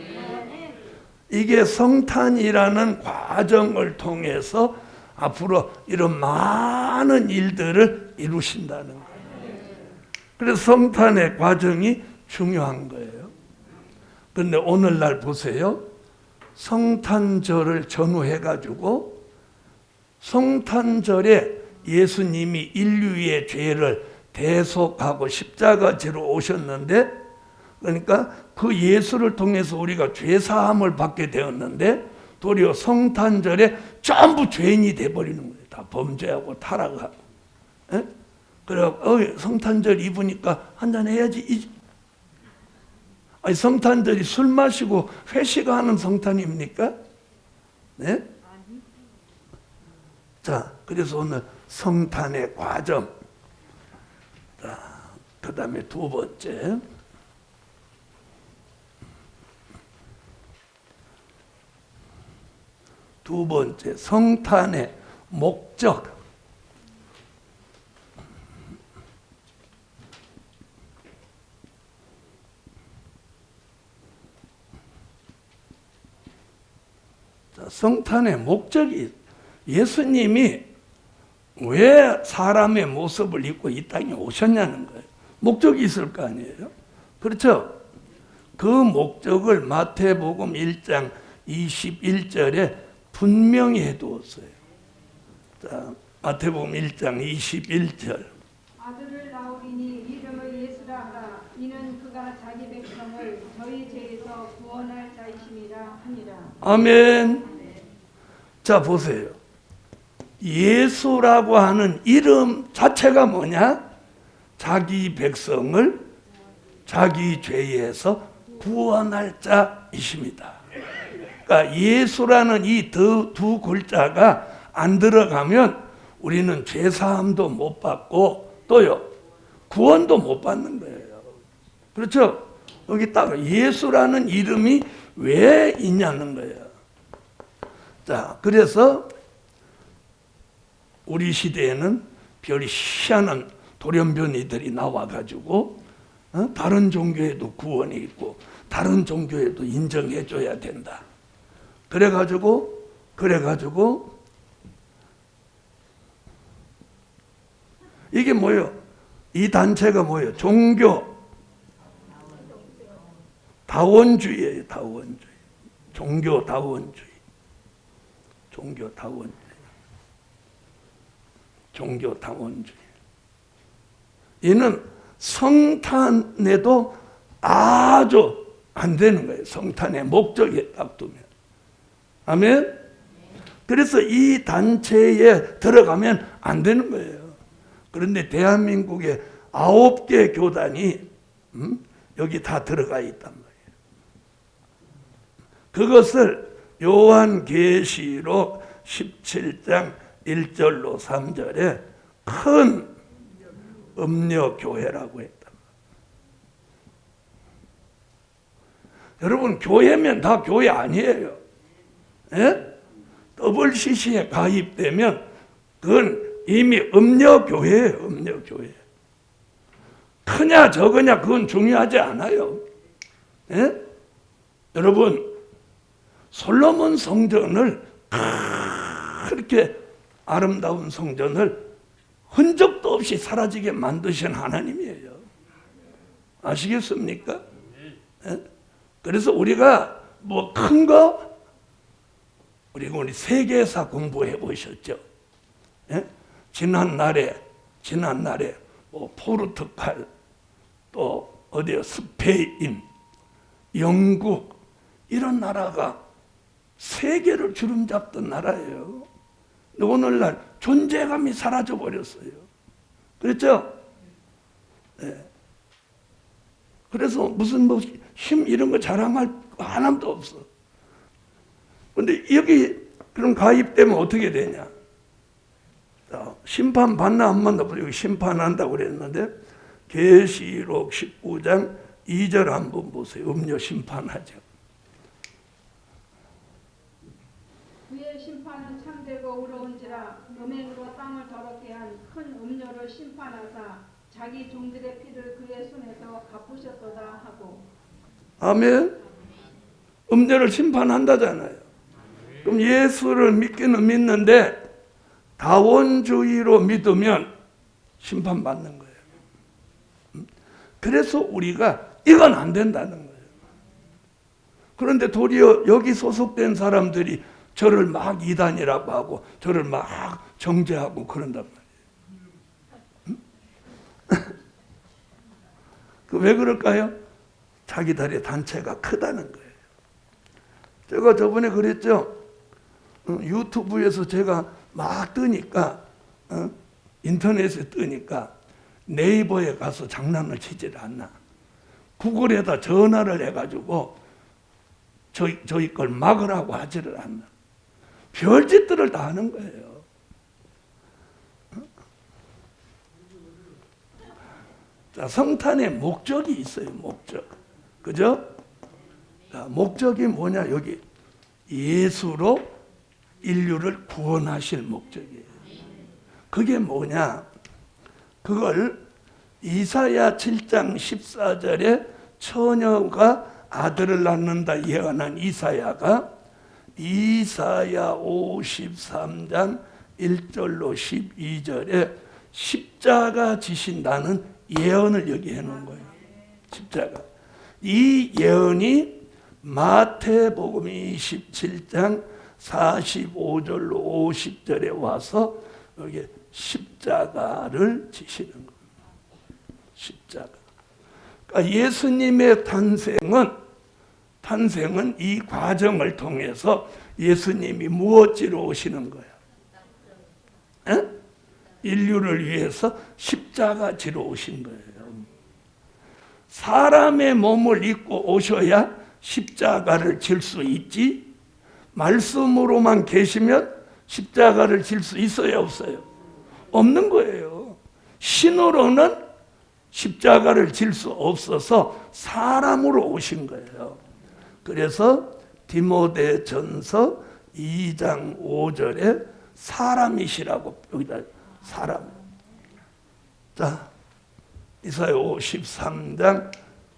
이게 성탄이라는 과정을 통해서 앞으로 이런 많은 일들을 이루신다는 거예요. 그래서 성탄의 과정이 중요한 거예요. 그런데 오늘날 보세요. 성탄절을 전후해가지고 성탄절에 예수님이 인류의 죄를 대속하고 십자가지로 오셨는데, 그러니까 그 예수를 통해서 우리가 죄사함을 받게 되었는데 도리어 성탄절에 전부 죄인이 돼버리는 거예요. 다 범죄하고 타락하고. 에? 그래 성탄절 입으니까 한잔 해야지. 아니, 성탄절이 술 마시고 회식하는 성탄입니까? 네? 자, 그래서 오늘 성탄의 과정. 자, 그 다음에 두 번째. 두 번째, 성탄의 목적. 자, 성탄의 목적이 예수님이 왜 사람의 모습을 입고 이 땅에 오셨냐는 거예요. 목적이 있을 거 아니에요. 그렇죠? 그 목적을 마태복음 1장 21절에 분명히 해두었어요. 자, 마태복음 1장 21절. 아들을 낳으리니 이름을 예수라 하라. 이는 그가 자기 백성을 저희 죄에서 구원할 자이심이라 하니라. 아멘. 자, 보세요. 예수라고 하는 이름 자체가 뭐냐? 자기 백성을 자기 죄에서 구원할 자이십니다. 그러니까 예수라는 이 두 글자가 안 들어가면 우리는 죄사함도 못 받고 또요 구원도 못 받는 거예요. 그렇죠? 여기 딱 예수라는 이름이 왜 있냐는 거예요. 자, 그래서 우리 시대에는 별 희한한 돌연변이들이 나와가지고 다른 종교에도 구원이 있고 다른 종교에도 인정해줘야 된다. 그래가지고 이게 뭐예요? 이 단체가 뭐예요? 종교 다원주의예요. 다원주의. 종교 다원주의. 종교 다원주의. 종교 다원주의. 이는 성탄에도 아주 안 되는 거예요. 성탄의 목적에 딱 두면. 아멘? 그래서 이 단체에 들어가면 안 되는 거예요. 그런데 대한민국에 9개 교단이 여기 다 들어가 있단 말이에요. 그것을 요한계시록 17장 1절로 3절에 큰 음녀교회라고 했다. 여러분, 교회면 다 교회 아니에요. 예? WCC에 가입되면 그건 이미 음녀교회예요. 음녀교회. 크냐 적으냐 그건 중요하지 않아요. 예? 여러분, 솔로몬 성전을 그렇게 아름다운 성전을 흔적도 없이 사라지게 만드신 하나님이에요. 아시겠습니까? 예? 그래서 우리가 뭐 큰 거, 우리 세계사 공부해 보셨죠? 예? 지난날에 뭐 포르투갈, 또 어디요? 스페인, 영국, 이런 나라가 세계를 주름잡던 나라예요. 근데 오늘날 존재감이 사라져 버렸어요. 그렇죠? 네. 그래서 무슨 뭐 힘 이런 거 자랑할 거 하나도 없어. 근데 여기 그럼 가입되면 어떻게 되냐? 심판 받나 안 받나? 여기 심판한다고 그랬는데 계시록 19장 2절 한번 보세요. 음료 심판하죠. 그의 심판은 참되고 의로운지라 음행으로 땅을 더럽게 한 큰 음료를 심판하사 자기 종들의 피를 그의 손에서 갚으셨도다 하고. 아멘. 음료를 심판한다잖아요. 그럼 예수를 믿기는 믿는데 다원주의로 믿으면 심판받는 거예요. 그래서 우리가 이건 안 된다는 거예요. 그런데 도리어 여기 소속된 사람들이 저를 막 이단이라고 하고 저를 막 정죄하고 그런단 말이에요. 왜 그럴까요? 자기들의 단체가 크다는 거예요. 제가 저번에 그랬죠. 유튜브에서 제가 막 뜨니까 인터넷에 뜨니까 네이버에 가서 장난을 치질 않나. 구글에다 전화를 해가지고 저희 걸 막으라고 하지를 않나. 별짓들을 다 하는 거예요. 자, 성탄의 목적이 있어요. 목적. 그죠? 자, 목적이 뭐냐? 여기 예수로 인류를 구원하실 목적이에요. 그게 뭐냐? 그걸 이사야 7장 14절에 처녀가 아들을 낳는다 예언한 이사야가 이사야 53장 1절로 12절에 십자가 지신다는 예언을 여기 해놓은 거예요. 십자가. 이 예언이 마태복음 27장 45절로 50절에 와서 여기 십자가를 지시는 거예요. 십자가. 그러니까 예수님의 탄생은 이 과정을 통해서 예수님이 무엇지로 오시는 거야? 에? 인류를 위해서 십자가 지러 오신 거예요. 사람의 몸을 입고 오셔야 십자가를 질 수 있지, 말씀으로만 계시면 십자가를 질 수 있어요, 없어요? 없는 거예요. 신으로는 십자가를 질 수 없어서 사람으로 오신 거예요. 그래서 디모데전서 2장 5절에 사람이시라고 여기다 사람. 자, 이사야 53장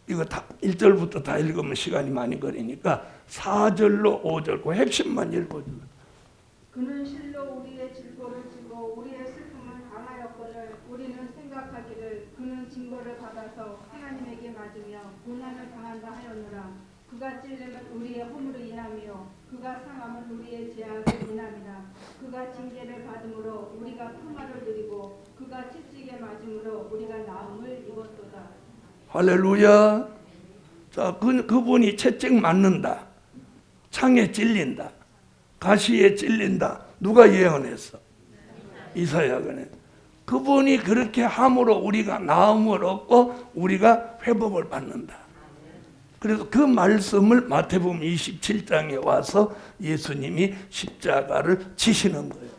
이거 다 1절부터 다 읽으면 시간이 많이 걸리니까 4절로 5절 그 핵심만 읽어줘요. 그는 실로 우리의 질고를 지고 우리의 슬픔을 당하였거늘 우리는 생각하기를 그는 징벌을 받아서 하나님에게 맞으며 고난을 당한다 하였노라. 그가 찔림은 우리의 허물을 인하며 그가 상함은 우리의 죄악을 인함이라. 그가 징계를 받음으로 우리가 평화를 누리고 그가 채찍에 맞음으로 우리가 나음을 입었도다. 할렐루야. 자, 그분이 채찍 맞는다, 창에 찔린다, 가시에 찔린다. 누가 예언했어? 이사야가. 그분이 그렇게 함으로 우리가 나음을 얻고 우리가 회복을 받는다. 그래서 그 말씀을 마태복음 27장에 와서 예수님이 십자가를 지시는 거예요.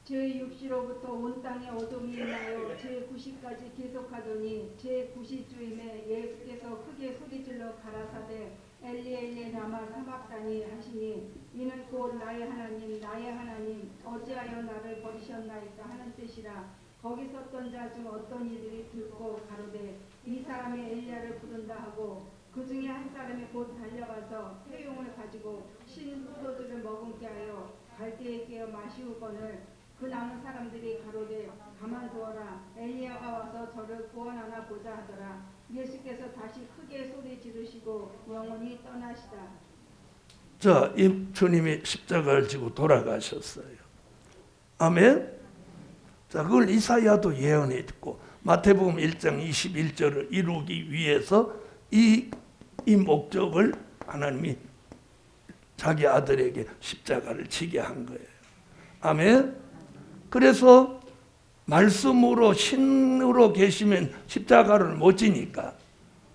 제6시로부터 온 땅에 어둠이 임하여 제9시까지 계속하더니 제9시쯤에 예수께서 크게 소리질러 가라사대 엘리 엘리 라마 사박다니 하시니 이는 곧 나의 하나님 어찌하여 나를 버리셨나이까 하는 뜻이라. 거기 섰던 자 중 어떤 이들이 듣고 가로되 이 사람이 엘리야를 부른다 하고 그 중에 한 사람이 곧 달려가서 회용을 가지고 신 포도주를 머금게 하여 갈대에 깨어 마시우거늘 그 남은 사람들이 가로되 가만두어라 엘리야가 와서 저를 구원하나 보자 하더라. 예수께서 다시 크게 소리 지르시고 영원히 떠나시다. 자, 이 주님이 십자가를 지고 돌아가셨어요. 아멘. 자, 그걸 이사야도 예언했고 마태복음 1장 21절을 이루기 위해서 이 목적을 하나님이 자기 아들에게 십자가를 지게 한 거예요. 아멘. 그래서 말씀으로 신으로 계시면 십자가를 못 지니까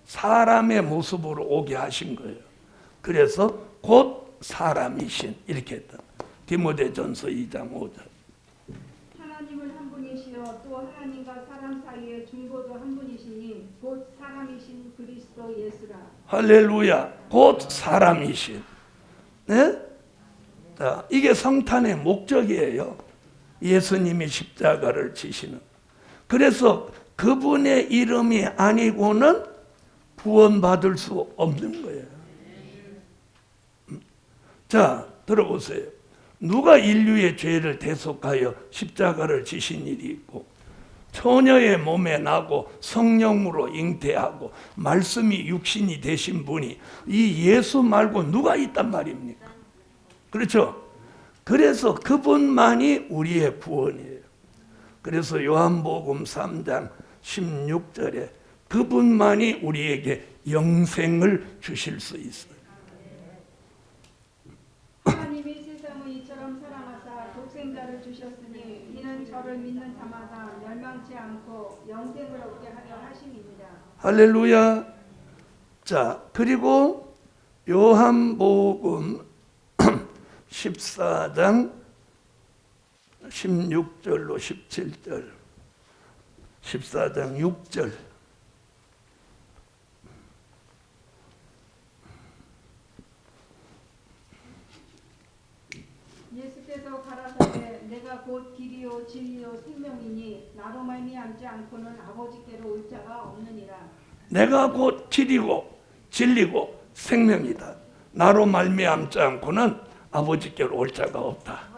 사람의 모습으로 오게 하신 거예요. 그래서 곧 사람이신 이렇게 했다. 디모데전서 2장 5절. 하나님은 한 분이시여 또 하나님과 사람 사이의 중보도 한 분이시니 곧 사람이신 그리스도 예수라. 할렐루야. 곧 사람이신. 네? 자, 이게 성탄의 목적이에요. 예수님이 십자가를 지시는. 그래서 그분의 이름이 아니고는 구원받을 수 없는 거예요. 자, 들어보세요. 누가 인류의 죄를 대속하여 십자가를 지신 일이 있고 처녀의 몸에 나고 성령으로 잉태하고 말씀이 육신이 되신 분이 이 예수 말고 누가 있단 말입니까? 그렇죠? 그래서 그분만이 우리의 구원이에요. 그래서 요한복음 3장 16절에 그분만이 우리에게 영생을 주실 수 있어요. 하나님이 세상을 이처럼 사랑하사 독생자를 주셨으니 이는 저를 믿는 자마다 멸망치 않고 영생을 얻게 하려 하심입니다. 할렐루야. 자, 그리고 요한복음 14장 16절로 17절 14장 6절 예수께서 가라사대 내가 곧 길이요 진리요 생명이니 나로 말미암지 않고는 아버지께로 올 자가 없느니라. 내가 곧 길이고 진리고 생명이다. 나로 말미암지 않고는 아버지께로 올 자가 없다.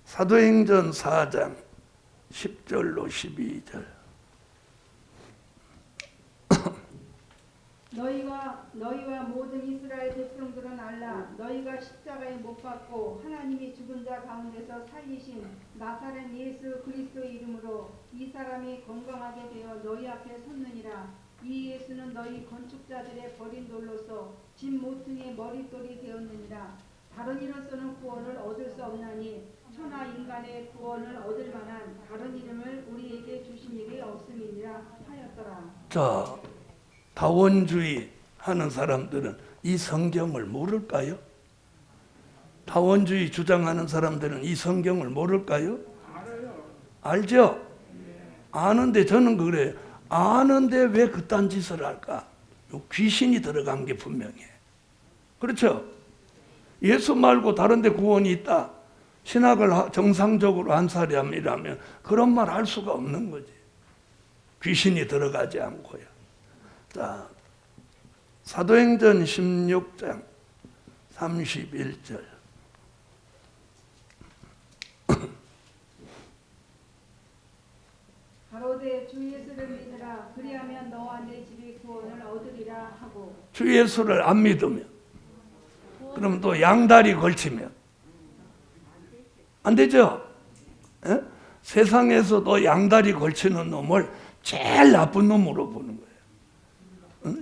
사도행전 4장 10절로 12절 너희와 모든 이스라엘 백성들은 알라. 너희가 십자가에 못 박고 하나님이 죽은 자 가운데서 살리신 나사렛 예수 그리스도의 이름으로 이 사람이 건강하게 되어 너희 앞에 섰느니라. 이 예수는 너희 건축자들의 버린 돌로서 집 모퉁이의 머릿돌이 되었느니라. 다른 이로서는 구원을 얻을 수 없나니 천하 인간의 구원을 얻을 만한 다른 이름을 우리에게 주신 일이 없음이니라 하였더라. 자, 다원주의 하는 사람들은 이 성경을 모를까요? 다원주의 주장하는 사람들은 이 성경을 모를까요? 알죠? 아는데 저는 그래요. 아는데 왜 그딴 짓을 할까? 귀신이 들어간 게 분명해. 그렇죠? 예수 말고 다른 데 구원이 있다. 신학을 정상적으로 한 사람이라면 그런 말 할 수가 없는 거지. 귀신이 들어가지 않고요. 자, 사도행전 16장 31절 가로되 주 예수를 믿으라. 그리하면 너와 내 집이 구원을 얻으리라 하고. 주 예수를 안 믿으면 그럼 또 양다리 걸치면 안 되죠? 에? 세상에서도 양다리 걸치는 놈을 제일 나쁜 놈으로 보는 거예요.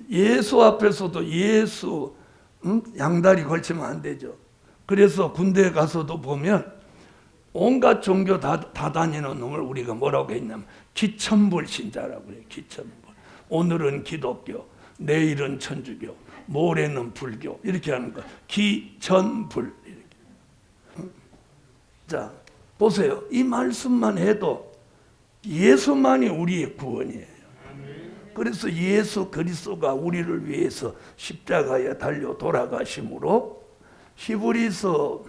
예수 앞에서도 예수 양다리 걸치면 안 되죠. 그래서 군대에 가서도 보면 온갖 종교 다 다니는 놈을 우리가 뭐라고 했냐면 기천불 신자라고 그래요. 기천불. 오늘은 기독교, 내일은 천주교, 모레는 불교 이렇게 하는 거. 기천불 이렇게. 자, 보세요. 이 말씀만 해도 예수만이 우리의 구원이에요. 그래서 예수 그리스도가 우리를 위해서 십자가에 달려 돌아가심으로 히브리서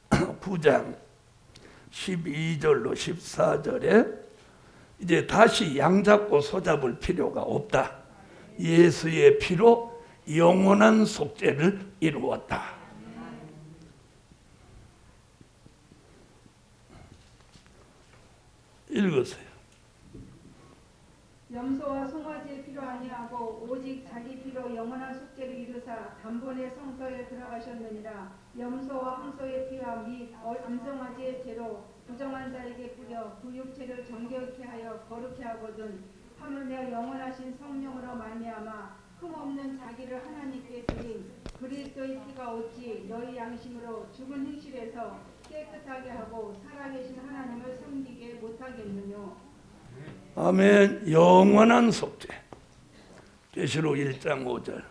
9장 12절로 14절에 이제 다시 양잡고 소잡을 필요가 없다. 예수의 피로 영원한 속죄를 이루었다. 읽으세요. 염소와 송아지의 피로 아니하고 오직 자기 피로 영원한 속죄를 이루사 단번에 성소에 들어가셨느니라. 염소와 황소의 피와 및 암송아지의 죄로 부정한 자에게 뿌려 그 육체를 정결케 하여 거룩케 하거든 하물며 영원하신 성령으로 말미암아 흠없는 자기를 하나님께 드린 그리스도의 피가 어찌 너희 양심으로 죽은 행실에서 깨끗하게 하고 살아계신 하나님을 섬기게 못하겠느뇨. 아멘. 영원한 속죄. 계시록 1장 5절.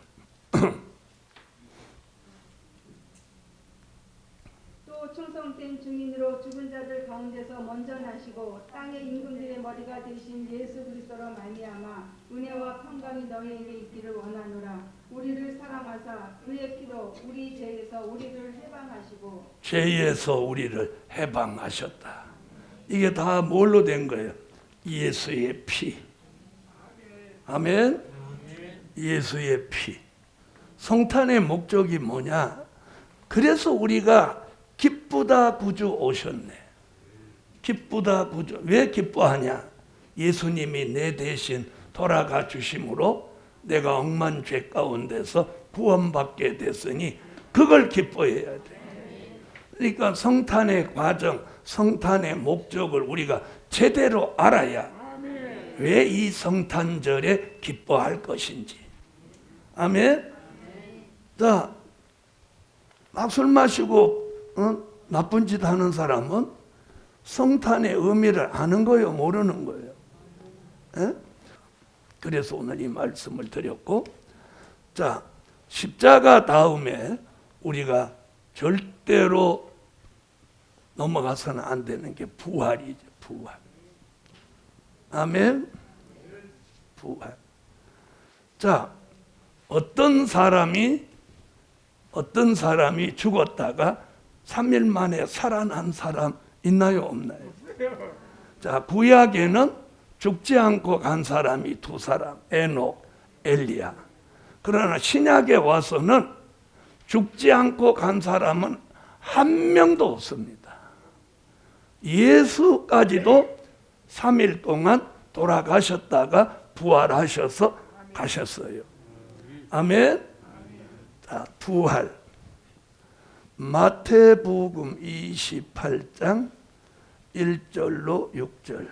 또 충성된 증인으로 죽은 자들 가운데서 먼저 나시고 땅의 임금들의 머리가 되신 예수 그리스도로 말미암아 은혜와 평강이 너희에게 있기를 원하노라. 우리를 사랑하사 그의 피로 우리 죄에서 우리를 해방하시고 죄에서 우리를 해방하셨다. 이게 다 뭘로 된 거예요? 예수의 피. 아멘. 예수의 피. 성탄의 목적이 뭐냐? 그래서 우리가 기쁘다 구주 오셨네. 기쁘다 구주. 왜 기뻐하냐? 예수님이 내 대신 돌아가 주심으로 내가 억만 죄 가운데서 구원받게 됐으니 그걸 기뻐해야 돼. 그러니까 성탄의 과정, 성탄의 목적을 우리가 제대로 알아야 왜 이 성탄절에 기뻐할 것인지. 아멘. 자, 막 술 마시고 나쁜 짓 하는 사람은 성탄의 의미를 아는 거예요, 모르는 거예요? 에? 그래서 오늘 이 말씀을 드렸고, 자, 십자가 다음에 우리가 절대로 넘어가서는 안 되는 게 부활이죠, 부활. 아멘. 부활. 자, 어떤 사람이 죽었다가 3일 만에 살아난 사람 있나요, 없나요? 자, 구약에는 죽지 않고 간 사람이 2사람, 에녹, 엘리야. 그러나 신약에 와서는 죽지 않고 간 사람은 한 명도 없습니다. 예수까지도 3일 동안 돌아가셨다가 부활하셔서 가셨어요. 아멘. 자, 부활. 마태복음 28장 1절로 6절.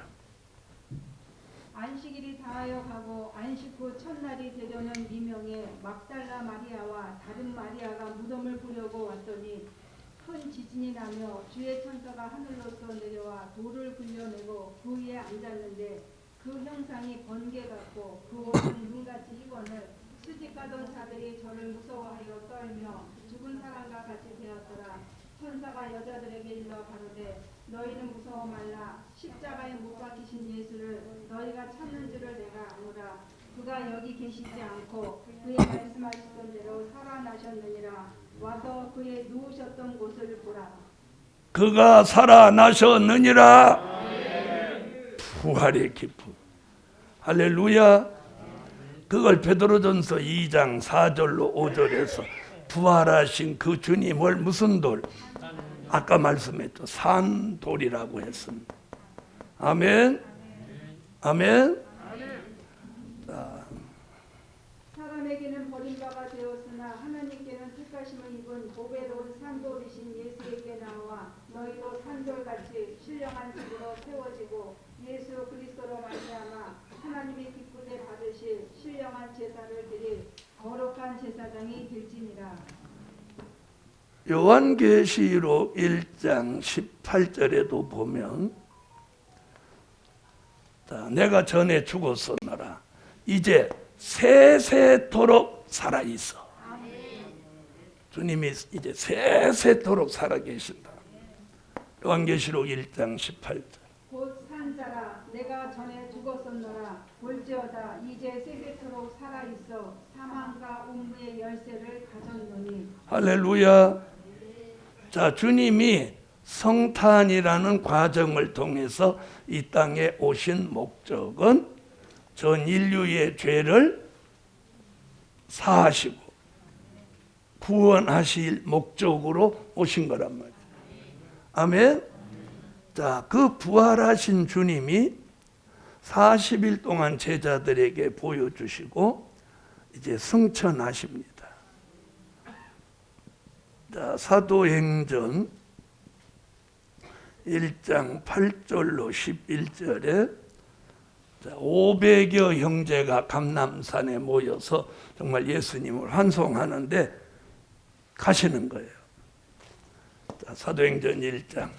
안식일이 다하여 가고 안식 후 첫날이 되려는 미명에 막달라 마리아와 다른 마리아가 무덤을 보려고 왔더니 큰 지진이 나며 주의 천사가 하늘로서 내려와 돌을 굴려내고 그 위에 앉았는데 그 형상이 번개 같고 그 옷은 눈같이 희건을 수직하던 자들이 저를 무서워하여 떨며 죽은 사람과 같이 되었더라. 천사가 여자들에게 일러 가로되 너희는 무서워 말라. 십자가에 못 박히신 예수를 너희가 찾는 줄을 내가 아노라. 그가 여기 계시지 않고 그의 말씀하셨던 대로 살아나셨느니라. 와서 그의 누우셨던 곳을 보라. 그가 살아나셨느니라. 부활의 기쁨. 할렐루야. 그걸 베드로전서 2장 4절로 5절에서 부활하신 그 주님을 무슨 돌? 아까 말씀했죠. 산돌이라고 했습니다. 아멘. 아멘. 사람에게는 버림바가 되었으나 하나님께는 택하심을 입은 보배로운 산돌이신 예수에게 나와 너희도 산돌같이 신령한 집으로 세워지고 예수 그리스도로 말미암아 하나님이 기쁘게 받으실 신령한 제사를 드릴 거룩한 제사장이 될지니라. 요한계시록 1장 18절에도 보면 자, 내가 전에 죽었었노라 이제 세세토록 살아있어. 주님이 이제 세세토록 살아계신다. 요한계시록 1장 18절. 곧 산자라 내가 전에 죽었었노라 볼지어다 이제 세세토록 살아있어 사망과 음부의 열쇠를 가졌노니. 할렐루야. 자, 주님이 성탄이라는 과정을 통해서 이 땅에 오신 목적은 전 인류의 죄를 사하시고 구원하실 목적으로 오신 거란 말이에요. 아멘. 자, 그 부활하신 주님이 40일 동안 제자들에게 보여주시고 이제 승천하십니다. 자, 사도행전 1장 8절로 11절에 500여 형제가 감람산에 모여서 정말 예수님을 환송하는데 가시는 거예요. 자, 사도행전 1장.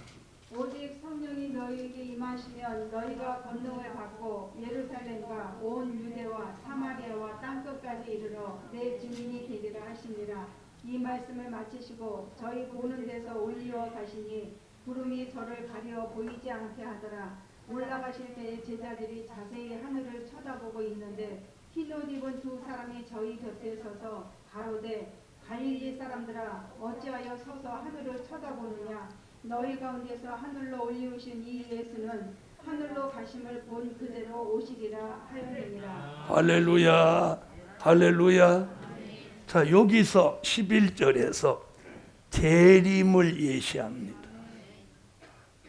오직 성령이 너희에게 임하시면 너희가 권능을 받고 예루살렘과 온 유대와 사마리아와 땅끝까지 이르러 내 증인이 되리라 하시니라. 이 말씀을 마치시고 저희 보는 데서 올리어 가시니 구름이 저를 가려 보이지 않게 하더라. 올라가실 때에 제자들이 자세히 하늘을 쳐다보고 있는데 흰옷 입은 두 사람이 저희 곁에 서서 가로되 갈릴리 사람들아 어찌하여 서서 하늘을 쳐다보느냐. 너희 가운데서 하늘로 올리우신 이 예수는 하늘로 가심을 본 그대로 오시리라 하였느니라. 할렐루야. 할렐루야. 자, 여기서 11절에서 재림을 예시합니다.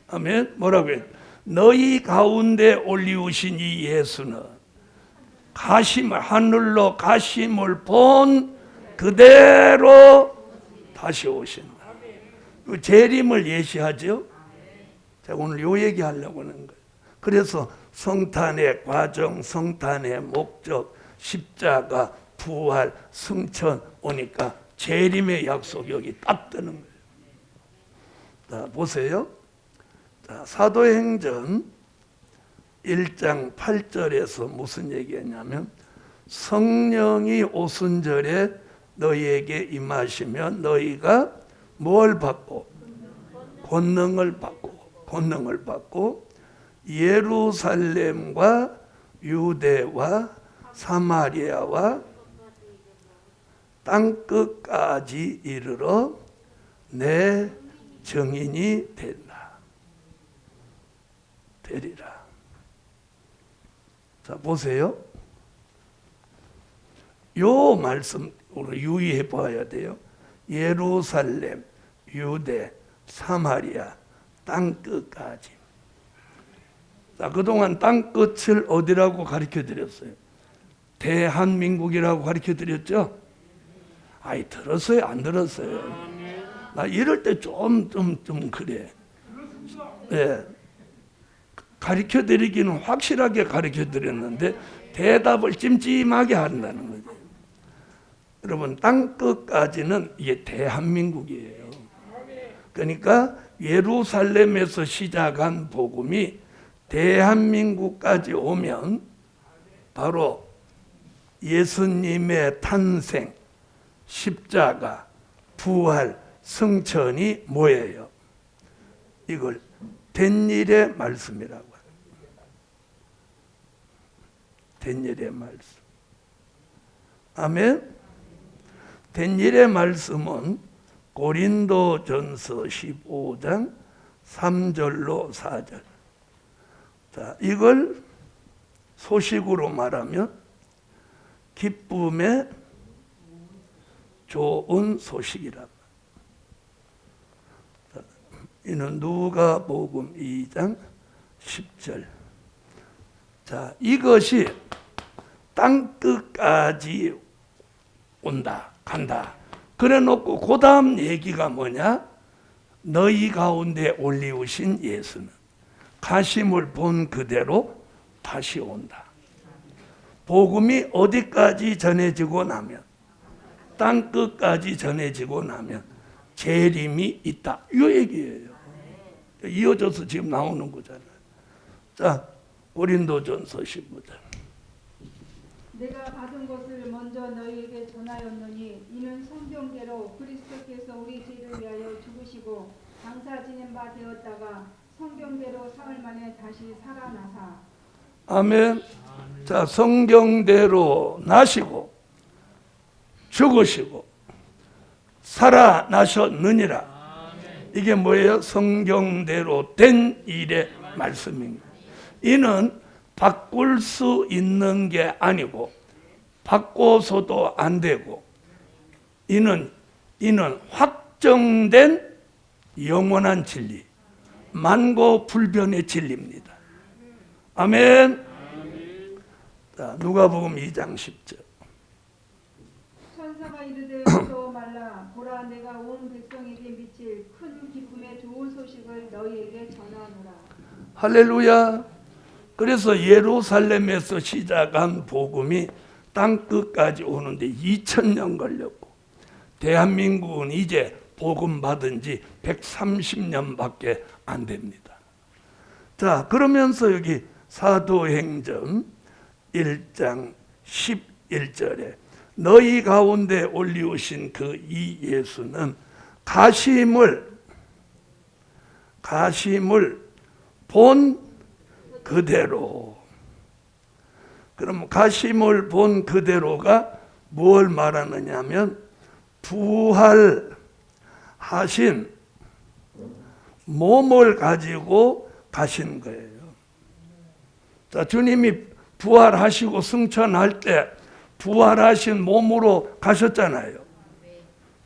아멘. 뭐라고요? 너희 가운데 올리우신 이 예수는 가심을 하늘로 가심을 본 그대로 다시 오신다. 그 재림을 예시하죠. 제가 오늘 요 얘기 하려고 하는 거예요. 그래서 성탄의 과정, 성탄의 목적, 십자가, 부활, 승천 오니까 재림의 약속 여기 딱 뜨는 거예요. 자, 보세요. 자, 사도행전 1장 8절에서 무슨 얘기했냐면 성령이 오순절에 너희에게 임하시면 너희가 뭘 받고? 권능을 받고 예루살렘과 유대와 사마리아와 땅끝까지 이르러 내 증인이 되리라. 자, 보세요. 요 말씀 우리 유의해 봐야 돼요. 예루살렘, 유대, 사마리아, 땅끝까지. 자, 그동안 땅끝을 어디라고 가르쳐 드렸어요? 대한민국이라고 가르쳐 드렸죠? 아이, 들었어요? 안 들었어요? 나 이럴 때 좀 그래. 예. 가르쳐 드리기는 확실하게 가르쳐 드렸는데 대답을 찜찜하게 한다는 거죠. 여러분, 땅끝까지는 이게 대한민국이에요. 그러니까 예루살렘에서 시작한 복음이 대한민국까지 오면 바로 예수님의 탄생, 십자가, 부활, 승천이 뭐예요? 이걸 된 일의 말씀이라고 해요. 된 일의 말씀. 아멘. 된 일의 말씀은 고린도전서 15장 3절로 4절. 자, 이걸 소식으로 말하면 기쁨의 좋은 소식이라. 이는 누가복음 2장 10절. 자, 이것이 땅끝까지 온다, 간다. 그래 놓고 그 다음 얘기가 뭐냐? 너희 가운데 올리우신 예수는 가심을 본 그대로 다시 온다. 복음이 어디까지 전해지고 나면, 땅끝까지 전해지고 나면 재림이 있다. 이 얘기예요. 이어져서 지금 나오는 거잖아요. 자, 고린도전서 15장. 내가 받은 것을 먼저 너희에게 전하였노니 이는 성경대로 그리스도께서 우리 죄를 위하여 죽으시고 장사 지낸 바 되었다가 성경대로 사흘 만에 다시 살아나사. 아멘. 자, 성경대로 나시고 죽으시고 살아나셨느니라. 이게 뭐예요? 성경대로 된 일의 말씀입니다. 이는 바꿀 수 있는 게 아니고 바꿔서도 안 되고 이는 확정된 영원한 진리, 만고불변의 진리입니다. 아멘. 자, 누가복음 2장 10절. 천사가 이르되 또 말라 보라 내가 온 백성에게 미칠 큰 기쁨의 좋은 소식을 너희에게 전하노라. 할렐루야. 그래서 예루살렘에서 시작한 복음이 땅 끝까지 오는데 2000년 걸렸고 대한민국은 이제 복음 받은 지 130년밖에 안 됩니다. 자, 그러면서 여기 사도행전 1장 11절에 너희 가운데 올리우신 그 이 예수는 가심을 본 그대로. 그럼 가심을 본 그대로가 뭘 말하느냐면 부활하신 몸을 가지고 가신 거예요. 자, 주님이 부활하시고 승천할 때 부활하신 몸으로 가셨잖아요.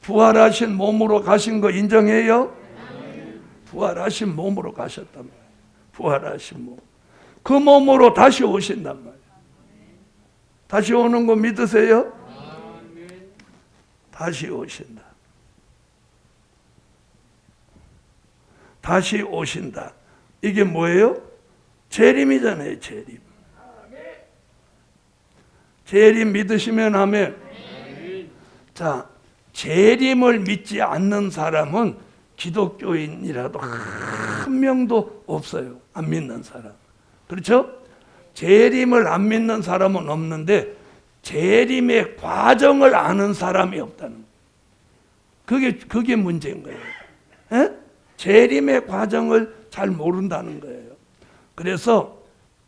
부활하신 몸으로 가신 거 인정해요? 부활하신 몸으로 가셨단 말이에요. 부활하신 몸. 그 몸으로 다시 오신단 말이에요. 다시 오는 거 믿으세요? 다시 오신다. 다시 오신다. 이게 뭐예요? 재림이잖아요. 재림. 재림 믿으시면 하면. 자, 재림을 믿지 않는 사람은 기독교인이라도 한 명도 없어요. 안 믿는 사람. 그렇죠? 재림을 안 믿는 사람은 없는데 재림의 과정을 아는 사람이 없다는 거예요. 그게 문제인 거예요. 에? 재림의 과정을 잘 모른다는 거예요. 그래서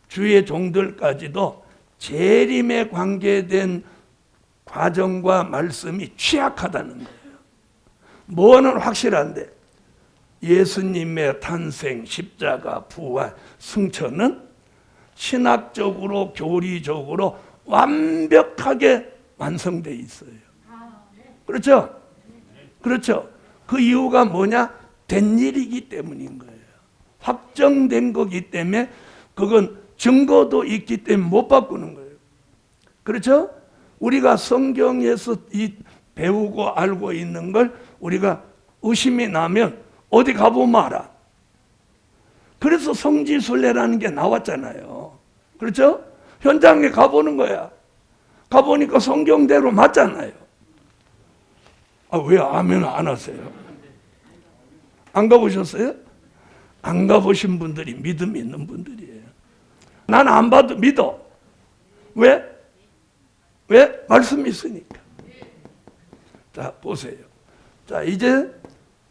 주의 종들까지도 재림에 관계된 과정과 말씀이 취약하다는 거예요. 뭐는 확실한데 예수님의 탄생, 십자가, 부활, 승천은 신학적으로 교리적으로 완벽하게 완성되어 있어요. 그렇죠? 그렇죠? 그 이유가 뭐냐? 된 일이기 때문인 거예요. 확정된 거기 때문에 그건 증거도 있기 때문에 못 바꾸는 거예요. 그렇죠? 우리가 성경에서 배우고 알고 있는 걸 우리가 의심이 나면 어디 가보면 알아. 그래서 성지순례라는 게 나왔잖아요. 그렇죠? 현장에 가보는 거야. 가보니까 성경대로 맞잖아요. 아, 왜 아멘 안 하세요? 안 가보셨어요? 안 가보신 분들이 믿음 있는 분들이에요. 난 안 봐도 믿어. 왜? 왜? 말씀이 있으니까. 자, 보세요. 자, 이제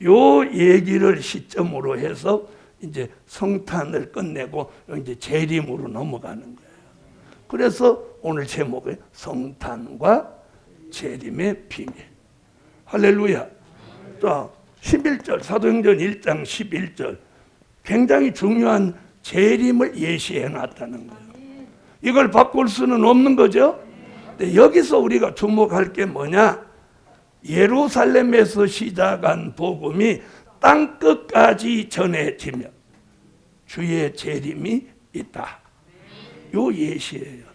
요 얘기를 시점으로 해서 이제 성탄을 끝내고 이제 재림으로 넘어가는 거예요. 그래서 오늘 제목은 성탄과 재림의 비밀. 할렐루야. 자, 11절, 사도행전 1장 11절. 굉장히 중요한 재림을 예시해 놨다는 거예요. 이걸 바꿀 수는 없는 거죠. 근데 여기서 우리가 주목할 게 뭐냐? 예루살렘에서 시작한 복음이 땅 끝까지 전해지며 주의 재림이 있다. 요 예시예요.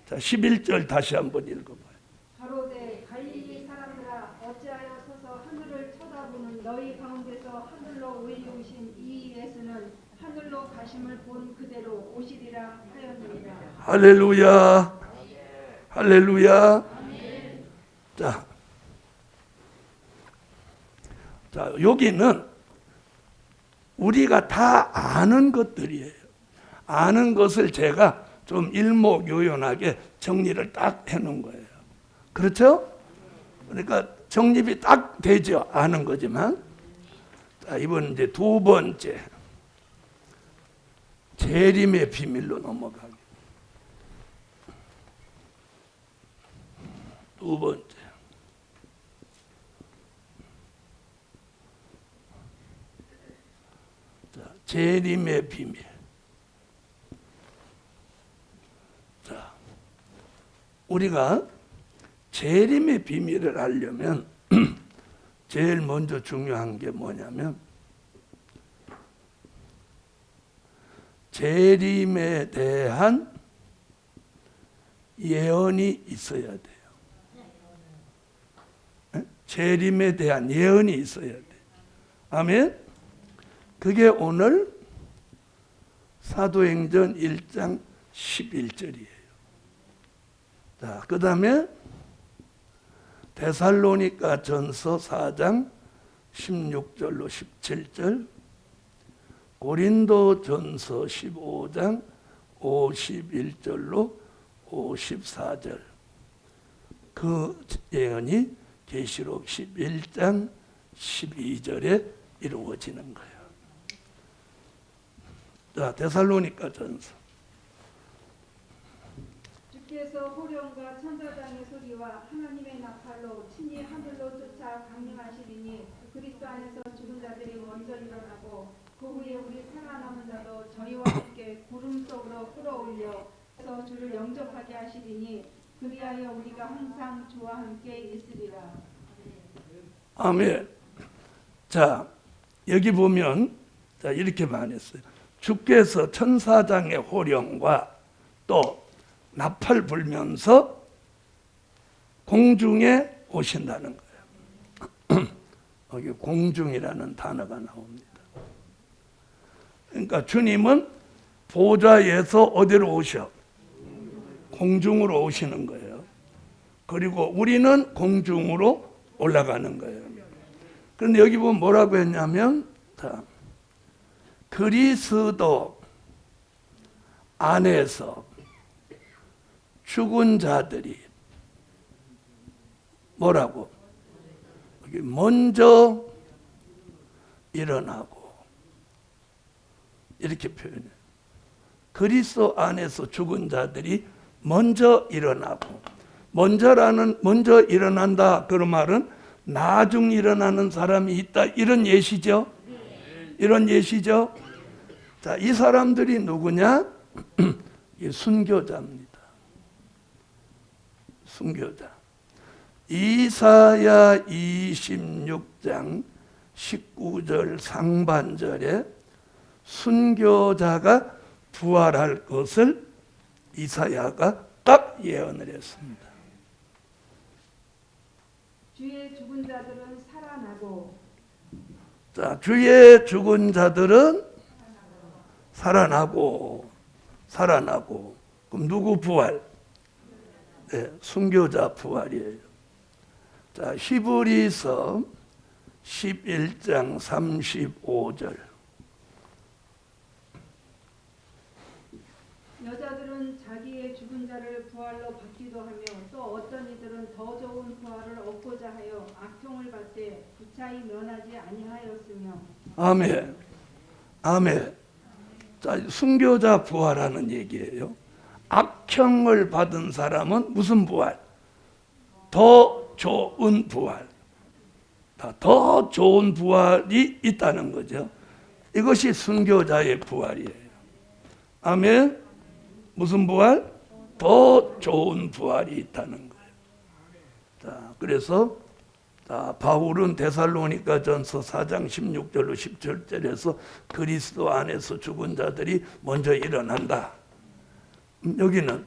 자, 11절 다시 한번 읽어봐요. 가로되 갈릴리 사람들아 어찌하여 서서 하늘을 쳐다보는 너희 가운데서 하늘로 올리우신 이 예수는 하늘로 가심을 본 그대로 오시리라 하였느니라. 할렐루야. 할렐루야. 자, 자, 여기는 우리가 다 아는 것들이에요. 아는 것을 제가 좀 일목요연하게 정리를 딱 해놓은 거예요. 그렇죠? 그러니까 정립이 딱 되죠. 아는 거지만. 자, 이번 이제 두 번째. 재림의 비밀로 넘어가기. 두 번째. 자, 재림의 비밀. 자, 우리가 재림의 비밀을 알려면 제일 먼저 중요한 게 뭐냐면 재림에 대한 예언이 있어야 돼요. 재림에 대한 예언이 있어야 돼요. 아멘. 그게 오늘 사도행전 1장 11절이에요. 자, 그 다음에 데살로니가 전서 4장 16절로 17절, 고린도 전서 15장 51절로 54절, 그 예언이 계시록 11장 12절에 이루어지는 거예요. 자, 데살로니가 전서. 주께서 호령과 천사장의 소리와 하나님의 나팔로 친히 하늘로 쫓아 강림하시리니 그리스도 안에서 죽은 자들이 먼저 일어나고 그 후에 우리 살아남은 자도 저희와 함께 구름 속으로 끌어올려 서 주를 영접하게 하시리니 그리하여 우리가 항상 주와 함께 있으리라. 아멘. 자, 여기 보면 자, 이렇게 말했어요. 주께서 천사장의 호령과 또 나팔 불면서 공중에 오신다는 거예요. 여기 공중이라는 단어가 나옵니다. 그러니까 주님은 보좌에서 어디로 오셔? 공중으로 오시는 거예요. 그리고 우리는 공중으로 올라가는 거예요. 그런데 여기 보면 뭐라고 했냐면, 자, 그리스도 안에서 죽은 자들이 뭐라고? 여기 먼저 일어나고 이렇게 표현해요. 그리스도 안에서 죽은 자들이 먼저 일어나고, 먼저 일어난다 그런 말은 나중 일어나는 사람이 있다 이런 예시죠. 이런 예시죠. 자, 이 사람들이 누구냐? 순교자입니다. 순교자. 이사야 26장 19절 상반절에 순교자가 부활할 것을 이사야가 딱 예언을 했습니다. 주의 죽은 자들은 살아나고, 자, 주의 죽은 자들은 살아나고. 그럼 누구 부활? 네, 순교자 부활이에요. 자, 히브리서 11장 35절. 여자들은 자기의 죽은 자를 부활로 받기도 하며 또 어떤 이들은 더 좋은 부활을 얻고자 하여 악통을 받되 구차히 면하지 아니하였으며. 아멘. 아멘. 자, 순교자 부활하는 얘기예요. 악형을 받은 사람은 무슨 부활? 더 좋은 부활. 더 좋은 부활이 있다는 거죠. 이것이 순교자의 부활이에요. 아멘. 무슨 부활? 더 좋은 부활이 있다는 거예요. 자, 그래서 바울은 데살로니가 전서 4장 16절로 17절에서 그리스도 안에서 죽은 자들이 먼저 일어난다. 여기는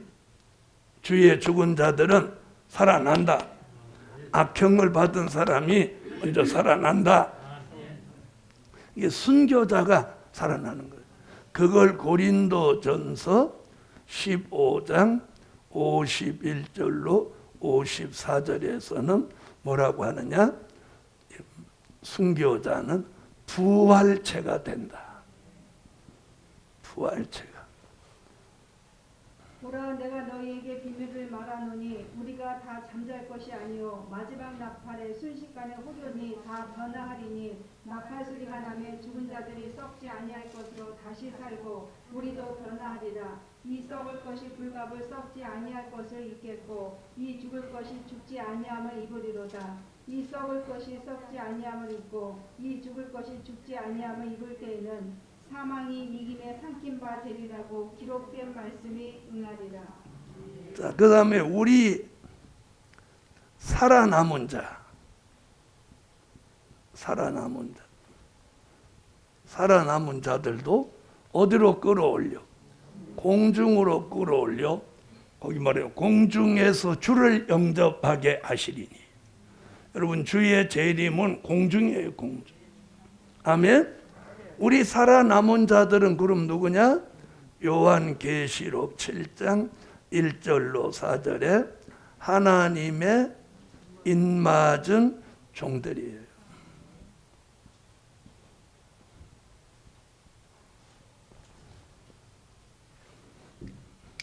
주의 죽은 자들은 살아난다. 악형을 받은 사람이 먼저 살아난다. 이게 순교자가 살아나는 거예요. 그걸 고린도 전서 15장 51절로 54절에서는 뭐라고 하느냐? 순교자는 부활체가 된다. 부활체가. 보라, 내가 너희에게 비밀을 말하노니 우리가 다 잠잘 것이 아니요 마지막 나팔에 순식간에 호련히 다 변화하리니 나팔 소리가 나며 죽은 자들이 썩지 아니할 것으로 다시 살고 우리도 변화하리라. 이 썩을 것이 불갑을 썩지 아니할 것을 입겠고 이 죽을 것이 죽지 아니함을 입으리로다. 이 썩을 것이 썩지 아니함을 입고 이 죽을 것이 죽지 아니함을 입을 때에는 사망이 이김에 삼킨 바 되리라고 기록된 말씀이 응하리라. 자, 그 다음에 우리 살아남은 자, 살아남은 자들도 어디로 끌어올려? 공중으로 끌어올려. 거기 말해요. 공중에서 주를 영접하게 하시리니. 여러분, 주의 재림은 공중이에요, 공중. 아멘. 우리 살아남은 자들은 그럼 누구냐? 요한계시록 7장 1절로 4절에 하나님의 인맞은 종들이에요.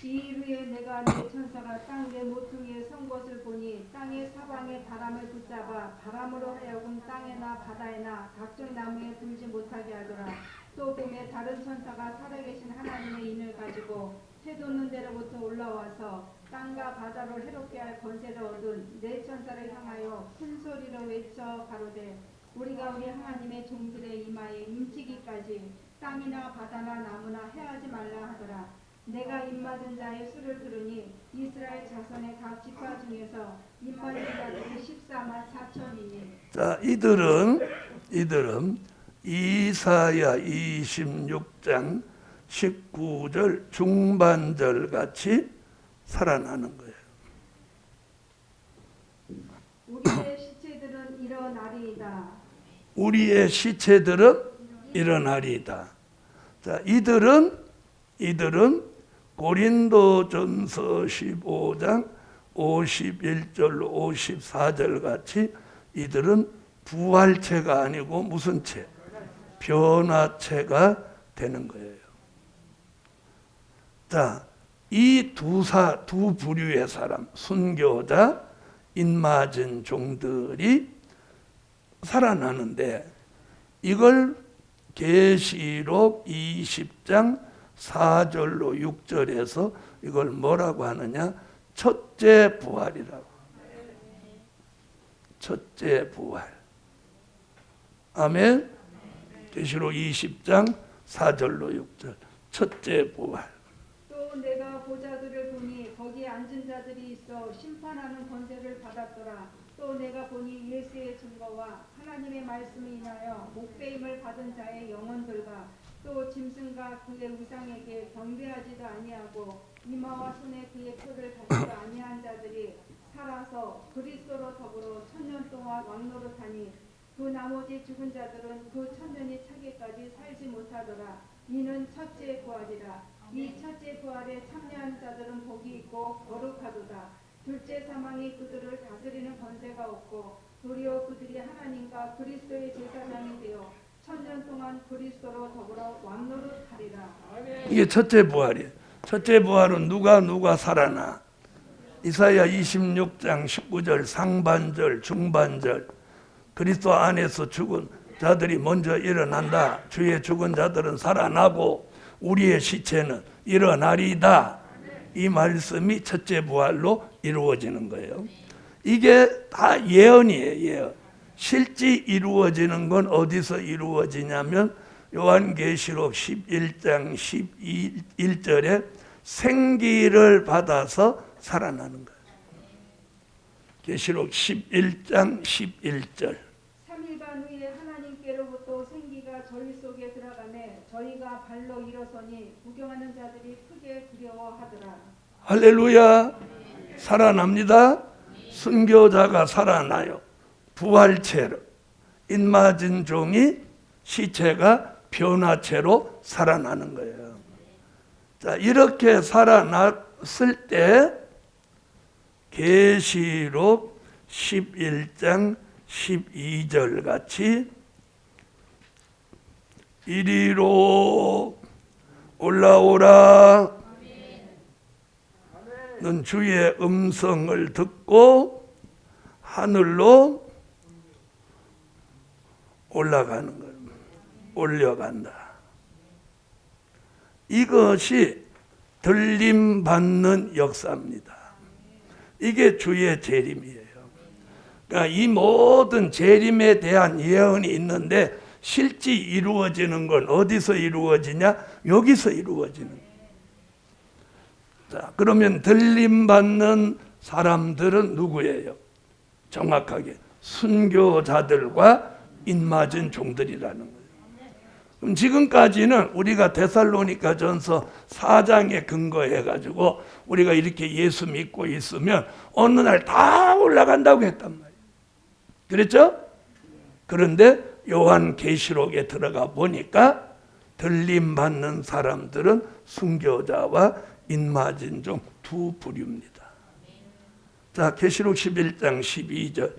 이 일후에 내가 내 천사가 땅 내 모퉁이에 선 것을 보니 땅의 사방에 바람을 붙잡아 바람으로 하여금 땅에나 바다에나 각종 나무에 불지 못하게 하더라. 또 봄에 다른 천사가 살아계신 하나님의 인을 가지고 해 돋는 데로부터 올라와서 땅과 바다를 해롭게 할 권세를 얻은 네 천사를 향하여 큰 소리로 외쳐 가로되 우리가 우리 하나님의 종들의 이마에 인치기까지 땅이나 바다나 나무나 해하지 말라 하더라. 내가 입맞은 자의 수를 들으니 이스라엘 자손의 각 지파 중에서 입맞은 자들이 14만 4천이니. 자, 이들은 이사야 26장 19절 중반절 같이 살아나는 거예요. 우리의 시체들은 일어나리이다. 우리의 시체들은 일어나리이다. 자, 이들은 고린도전서 15장 51절로 54절 같이 이들은 부활체가 아니고 무슨 체? 변화체가 되는 거예요. 자, 이 두 부류의 사람, 순교자, 인맞은 종들이 살아나는데 이걸 계시록 20장 4절로 6절에서 이걸 뭐라고 하느냐? 첫째 부활이라고. 첫째 부활. 아멘. 계시록 20장 4절로 6절. 첫째 부활. 또 내가 보자들을 보니 거기에 앉은 자들이 있어 심판하는 권세를 받았더라. 또 내가 보니 예수의 증거와 하나님의 말씀에 인하여 목배임을 받은 자의 영혼들과 또 짐승과 그의 우상에게 경배하지도 아니하고 이마와 손에 그의 표를 받지도 아니한 자들이 살아서 그리스도로 더불어 1000년 동안 왕노릇하니 그 나머지 죽은 자들은 그 1000년이 차기까지 살지 못하더라. 이는 첫째 부활이라. 이 첫째 부활에 참여한 자들은 복이 있고 거룩하도다. 둘째 사망이 그들을 다스리는 권세가 없고 도리어 그들이 하나님과 그리스도의 제사장이 되어 1000년 동안 그리스도로 더불어 왕노릇하리라. 이게 첫째 부활이에요. 첫째 부활은 누가 살아나? 이사야 26장 19절 상반절 중반절 그리스도 안에서 죽은 자들이 먼저 일어난다. 주의 죽은 자들은 살아나고 우리의 시체는 일어나리다. 이 말씀이 첫째 부활로 이루어지는 거예요. 이게 다 예언이에요. 예언. 실제 이루어지는 건 어디서 이루어지냐면 요한계시록 11장 11절에 생기를 받아서 살아나는 거예요. 계시록 11장 11절. 3일간 후에 하나님께로부터 생기가 저희 속에 들어가매 저희가 발로 일어서니 구경하는 자들이 크게 두려워하더라. 할렐루야. 살아납니다. 순교자가 살아나요. 부활체로 인맞은 종이 시체가 변화체로 살아나는 거예요. 자, 이렇게 살아났을 때 계시록 11장 12절 같이 이리로 올라오라. 는 주의 음성을 듣고 하늘로 올라가는 거예요. 올려간다. 이것이 들림 받는 역사입니다. 이게 주의 재림이에요. 그러니까 이 모든 재림에 대한 예언이 있는데 실제 이루어지는 건 어디서 이루어지냐? 여기서 이루어지는 거예요. 자, 그러면 들림 받는 사람들은 누구예요? 정확하게 순교자들과 입맞은 종들이라는 거예요. 그럼 지금까지는 우리가 데살로니가전서 4장에 근거해 가지고 우리가 이렇게 예수 믿고 있으면 어느 날 다 올라간다고 했단 말이에요. 그랬죠? 그런데 요한계시록에 들어가 보니까 들림 받는 사람들은 순교자와 입맞은 종 두 부류입니다. 자, 계시록 11장 12절.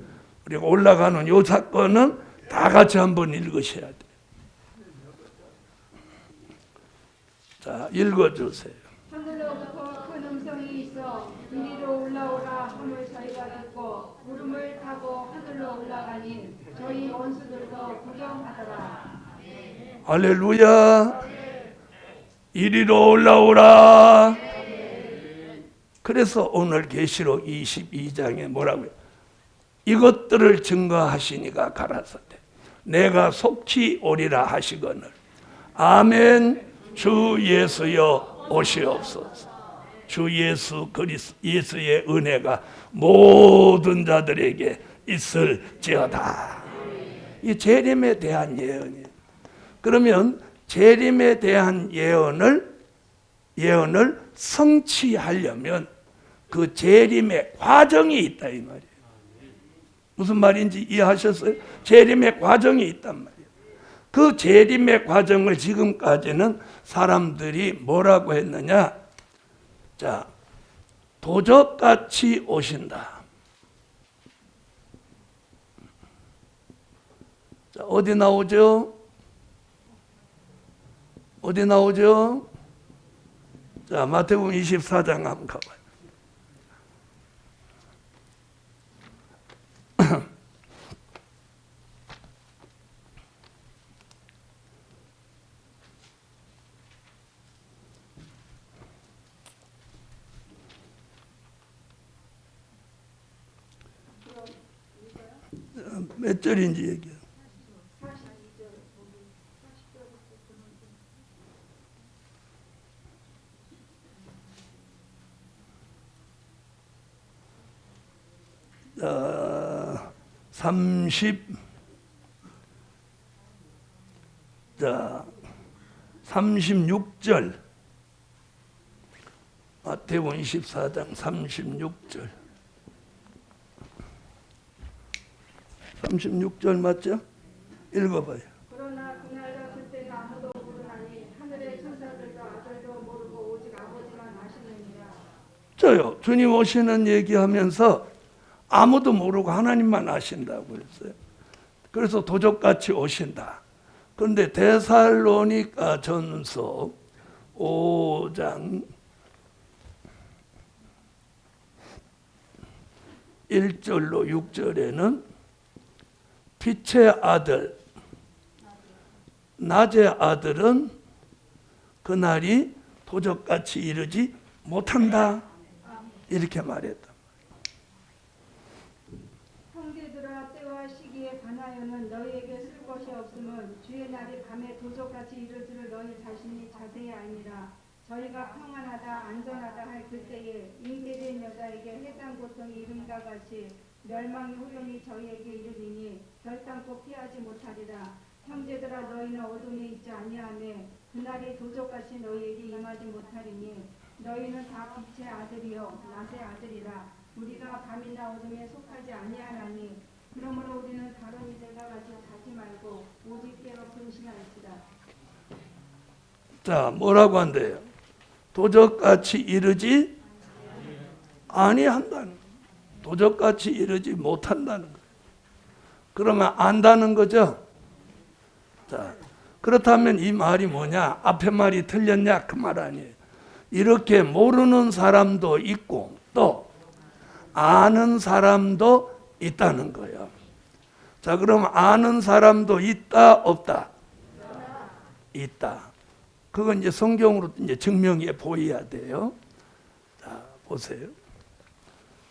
우리가 올라가는 요 사건은 다 같이 한번 읽으셔야 돼요. 자, 읽어주세요. 하늘로부터 큰 음성이 있어 이리로 올라오라 함을 저희가 듣고 구름을 타고 하늘로 올라가니 저희 원수들도 구경하더라. 할렐루야. 이리로 올라오라. 그래서 오늘 계시록 22장에 뭐라고요? 이것들을 증거하시니가 가라사대 내가 속히 오리라 하시거늘. 아멘. 주 예수여 오시옵소서. 주 예수 그리스도 예수의 은혜가 모든 자들에게 있을지어다. 이 재림에 대한 예언이에요. 그러면 재림에 대한 예언을 성취하려면 그 재림의 과정이 있다 이 말이에요. 무슨 말인지 이해하셨어요? 재림의 과정이 있단 말이에요. 그 재림의 과정을 지금까지는 사람들이 뭐라고 했느냐? 자, 도적같이 오신다. 자, 어디 나오죠? 어디 나오죠? 자, 마태복음 24장 한번 가봐요. 몇 절인지 얘기해요. 36절 마태복음 24장 36절 36절 맞죠? 읽어봐요. 그러나 그날과 그때는 아무도 모르나니 하늘의 천사들도 아들도 모르고 오직 아버지만 아시느니라. 저요. 주님 오시는 얘기하면서 아무도 모르고 하나님만 아신다고 했어요. 그래서 도적같이 오신다. 그런데 데살로니가 전서 5장 1절로 6절에는 빛의 아들, 낮의 아들은 그날이 도적같이 이르지 못한다. 이렇게 말했다. 형제들아 때와 시기에 관하여는 너희에게 쓸 것이 없음은 주의 날이 밤에 도적같이 이르지를 너희 자신이 자세히 아니라 저희가 평안하다 안전하다 할 그때에 잉태된 여자에게 해당 고통이 이름과 같이 멸망의 후련이 저희에게 이르리니 결단코 피하지 못하리라. 형제들아 너희는 어둠에 있지 아니하매 그날이 도적같이 너희에게 임하지 못하리니 너희는 다 빛의 아들이요 낮의 아들이라. 우리가 밤이나 어둠에 속하지 아니하나니 그러므로 우리는 다른 이들과 같이 자지 말고 오직 깨어 근신할지라. 자, 뭐라고 한대요? 도적같이 이르지 아니한다는 거예요. 도적같이 이르지 못한다는 거예요. 그러면 안다는 거죠. 자, 그렇다면 이 말이 뭐냐? 앞에 말이 틀렸냐? 그 말 아니에요. 이렇게 모르는 사람도 있고 또 아는 사람도 있다는 거예요. 자, 그럼 아는 사람도 있다, 없다? 있다. 그건 이제 성경으로 이제 증명해 보여야 돼요. 자, 보세요.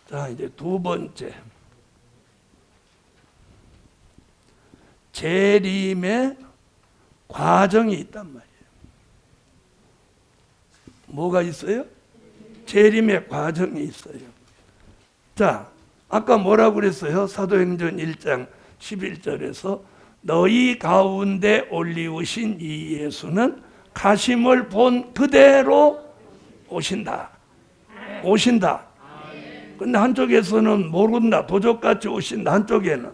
자, 이제 두 번째. 재림의 과정이 있단 말이에요. 뭐가 있어요? 재림의 과정이 있어요. 자, 아까 뭐라고 그랬어요? 사도행전 1장 11절에서 너희 가운데 올리우신 이 예수는 가심을 본 그대로 오신다. 오신다. 근데 한쪽에서는 모른다. 도적같이 오신다. 한쪽에는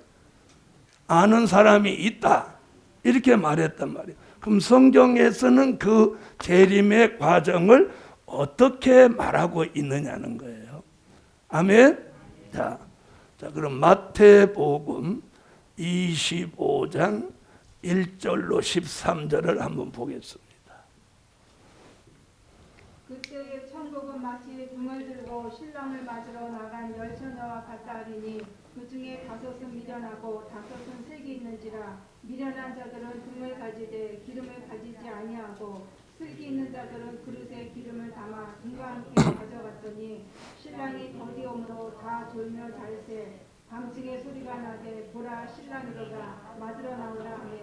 아는 사람이 있다. 이렇게 말했단 말이에요. 그럼 성경에서는 그 재림의 과정을 어떻게 말하고 있느냐는 거예요. 아멘? 자, 그럼 마태복음 25장 1절로 13절을 한번 보겠습니다. 그때에 천국은 마치 등을 들고 신랑을 맞으러 나간 열처녀와 같다하리니 그 중에 5은 미련하고 5은 슬기 있는지라. 미련한 자들은 등을 가지되 기름을 가지지 아니하고 슬기 있는 자들은 그릇에 기름을 담아 등과 함께 가져갔더니 신랑이 더디오므로 다 졸며 잘세. 밤중에 소리가 나되 보라 신랑이로다 맞으러 나오라 하며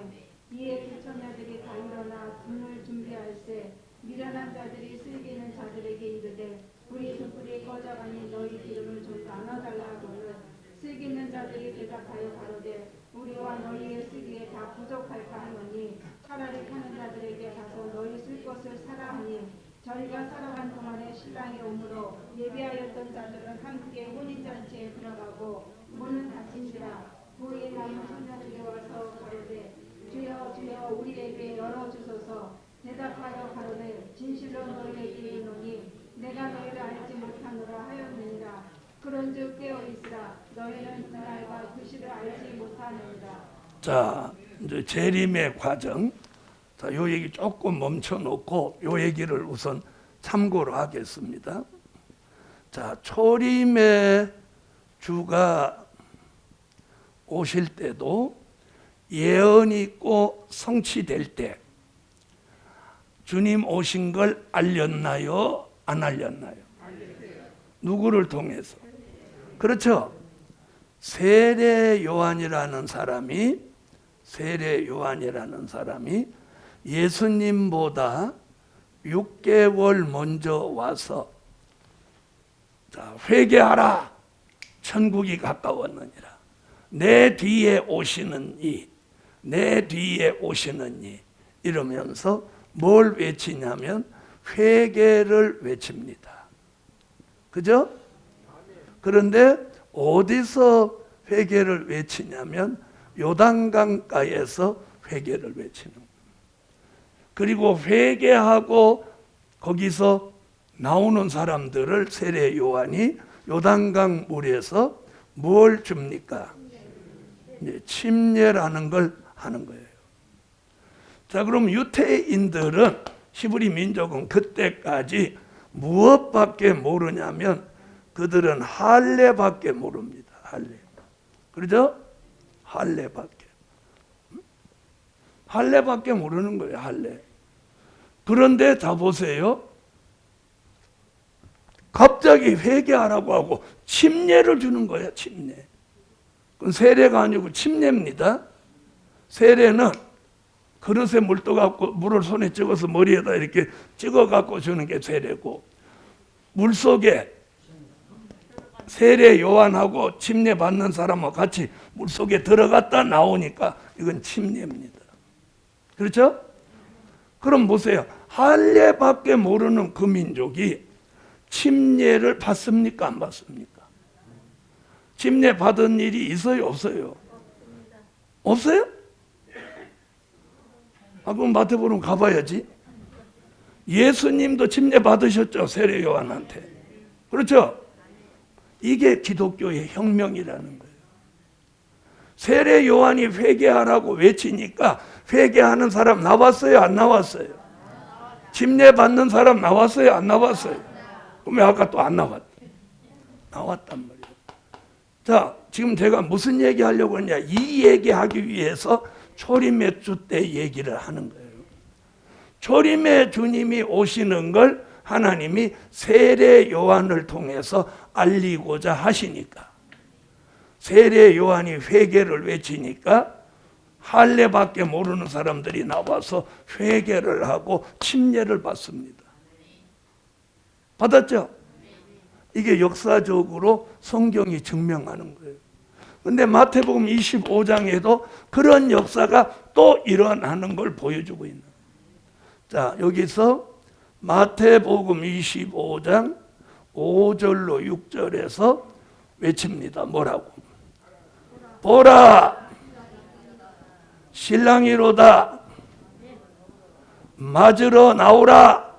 이에 두 처녀들이 다 일어나 등을 준비할세. 미련한 자들이 슬기 있는 자들에게 이르되 우리 등불이 꺼져가니 너희 기름을 좀 나눠달라 하거늘 슬기 있는 자들이 대답하여 가로되 우리와 너희의 슬기에 다 부족할까 하노니 차라리 타는 자들에게 가서 너희 쓸 것을 사라 하니 저희가 살아간 동안에 신랑이 오므로 예비하였던 자들은 함께 혼인잔치에 들어가고 문은 닫힌지라. 보리에 남은 소녀들이 와서 가로되 주여 주여 우리에게 열어주소서. 대답하여 가로되 진실로 너희에게 이르노니 내가 너희를 알지 못하노라 하였느니라. 그런즉 깨어 있으라. 너희는 그날과 그 시를 알지 못하느니라. 자, 이제 재림의 과정. 자, 요 얘기 조금 멈춰놓고 요 얘기를 우선 참고로 하겠습니다. 자, 초림의 주가 오실 때도 예언이 있고 성취될 때 주님 오신 걸 알렸나요? 안 알렸나요? 누구를 통해서? 그렇죠. 세례 요한이라는 사람이 예수님보다 6개월 먼저 와서 자, 회개하라. 천국이 가까웠느니라. 내 뒤에 오시는 이 이러면서 뭘 외치냐면 회개를 외칩니다. 그죠? 그런데 어디서 회개를 외치냐면 요단강가에서 회개를 외치는 거예요. 그리고 회개하고 거기서 나오는 사람들을 세례 요한이 요단강 물에서 뭘 줍니까? 침례라는 걸 하는 거예요. 자, 그럼 유대인들은 히브리 민족은 그때까지 무엇밖에 모르냐면 그들은 할례밖에 모릅니다. 할례. 그렇죠? 할례밖에 모르는 거예요. 할례. 그런데 자 보세요. 갑자기 회개하라고 하고 침례를 주는 거예요. 침례. 그건 세례가 아니고 침례입니다. 세례는 그릇에 물 떠갖고 물을 손에 찍어서 머리에다 이렇게 찍어갖고 주는 게 세례고, 물속에 세례 요한하고 침례 받는 사람하고 같이 물속에 들어갔다 나오니까 이건 침례입니다. 그렇죠? 그럼 보세요. 할례밖에 모르는 그 민족이 침례를 받습니까? 안 받습니까? 침례 받은 일이 있어요? 없어요? 없어요? 그럼 마태복음 가봐야지. 예수님도 침례 받으셨죠, 세례 요한한테. 그렇죠? 이게 기독교의 혁명이라는 거예요. 세례 요한이 회개하라고 외치니까 회개하는 사람 나왔어요, 안 나왔어요? 침례 받는 사람 나왔어요, 안 나왔어요? 그럼 왜 아까 또 안 나왔대? 나왔단 말이에요. 자, 지금 제가 무슨 얘기 하려고 하냐? 이 얘기하기 위해서 초림의 주 때 얘기를 하는 거예요. 초림의 주님이 오시는 걸 하나님이 세례 요한을 통해서 알리고자 하시니까, 세례 요한이 회개를 외치니까 할례밖에 모르는 사람들이 나와서 회개를 하고 침례를 받습니다. 받았죠? 이게 역사적으로 성경이 증명하는 거예요. 근데 마태복음 25장에도 그런 역사가 또 일어나는 걸 보여주고 있는 거예요. 자, 여기서 마태복음 25장 5절로 6절에서 외칩니다. 뭐라고? 보라, 신랑이로다, 맞으러 나오라.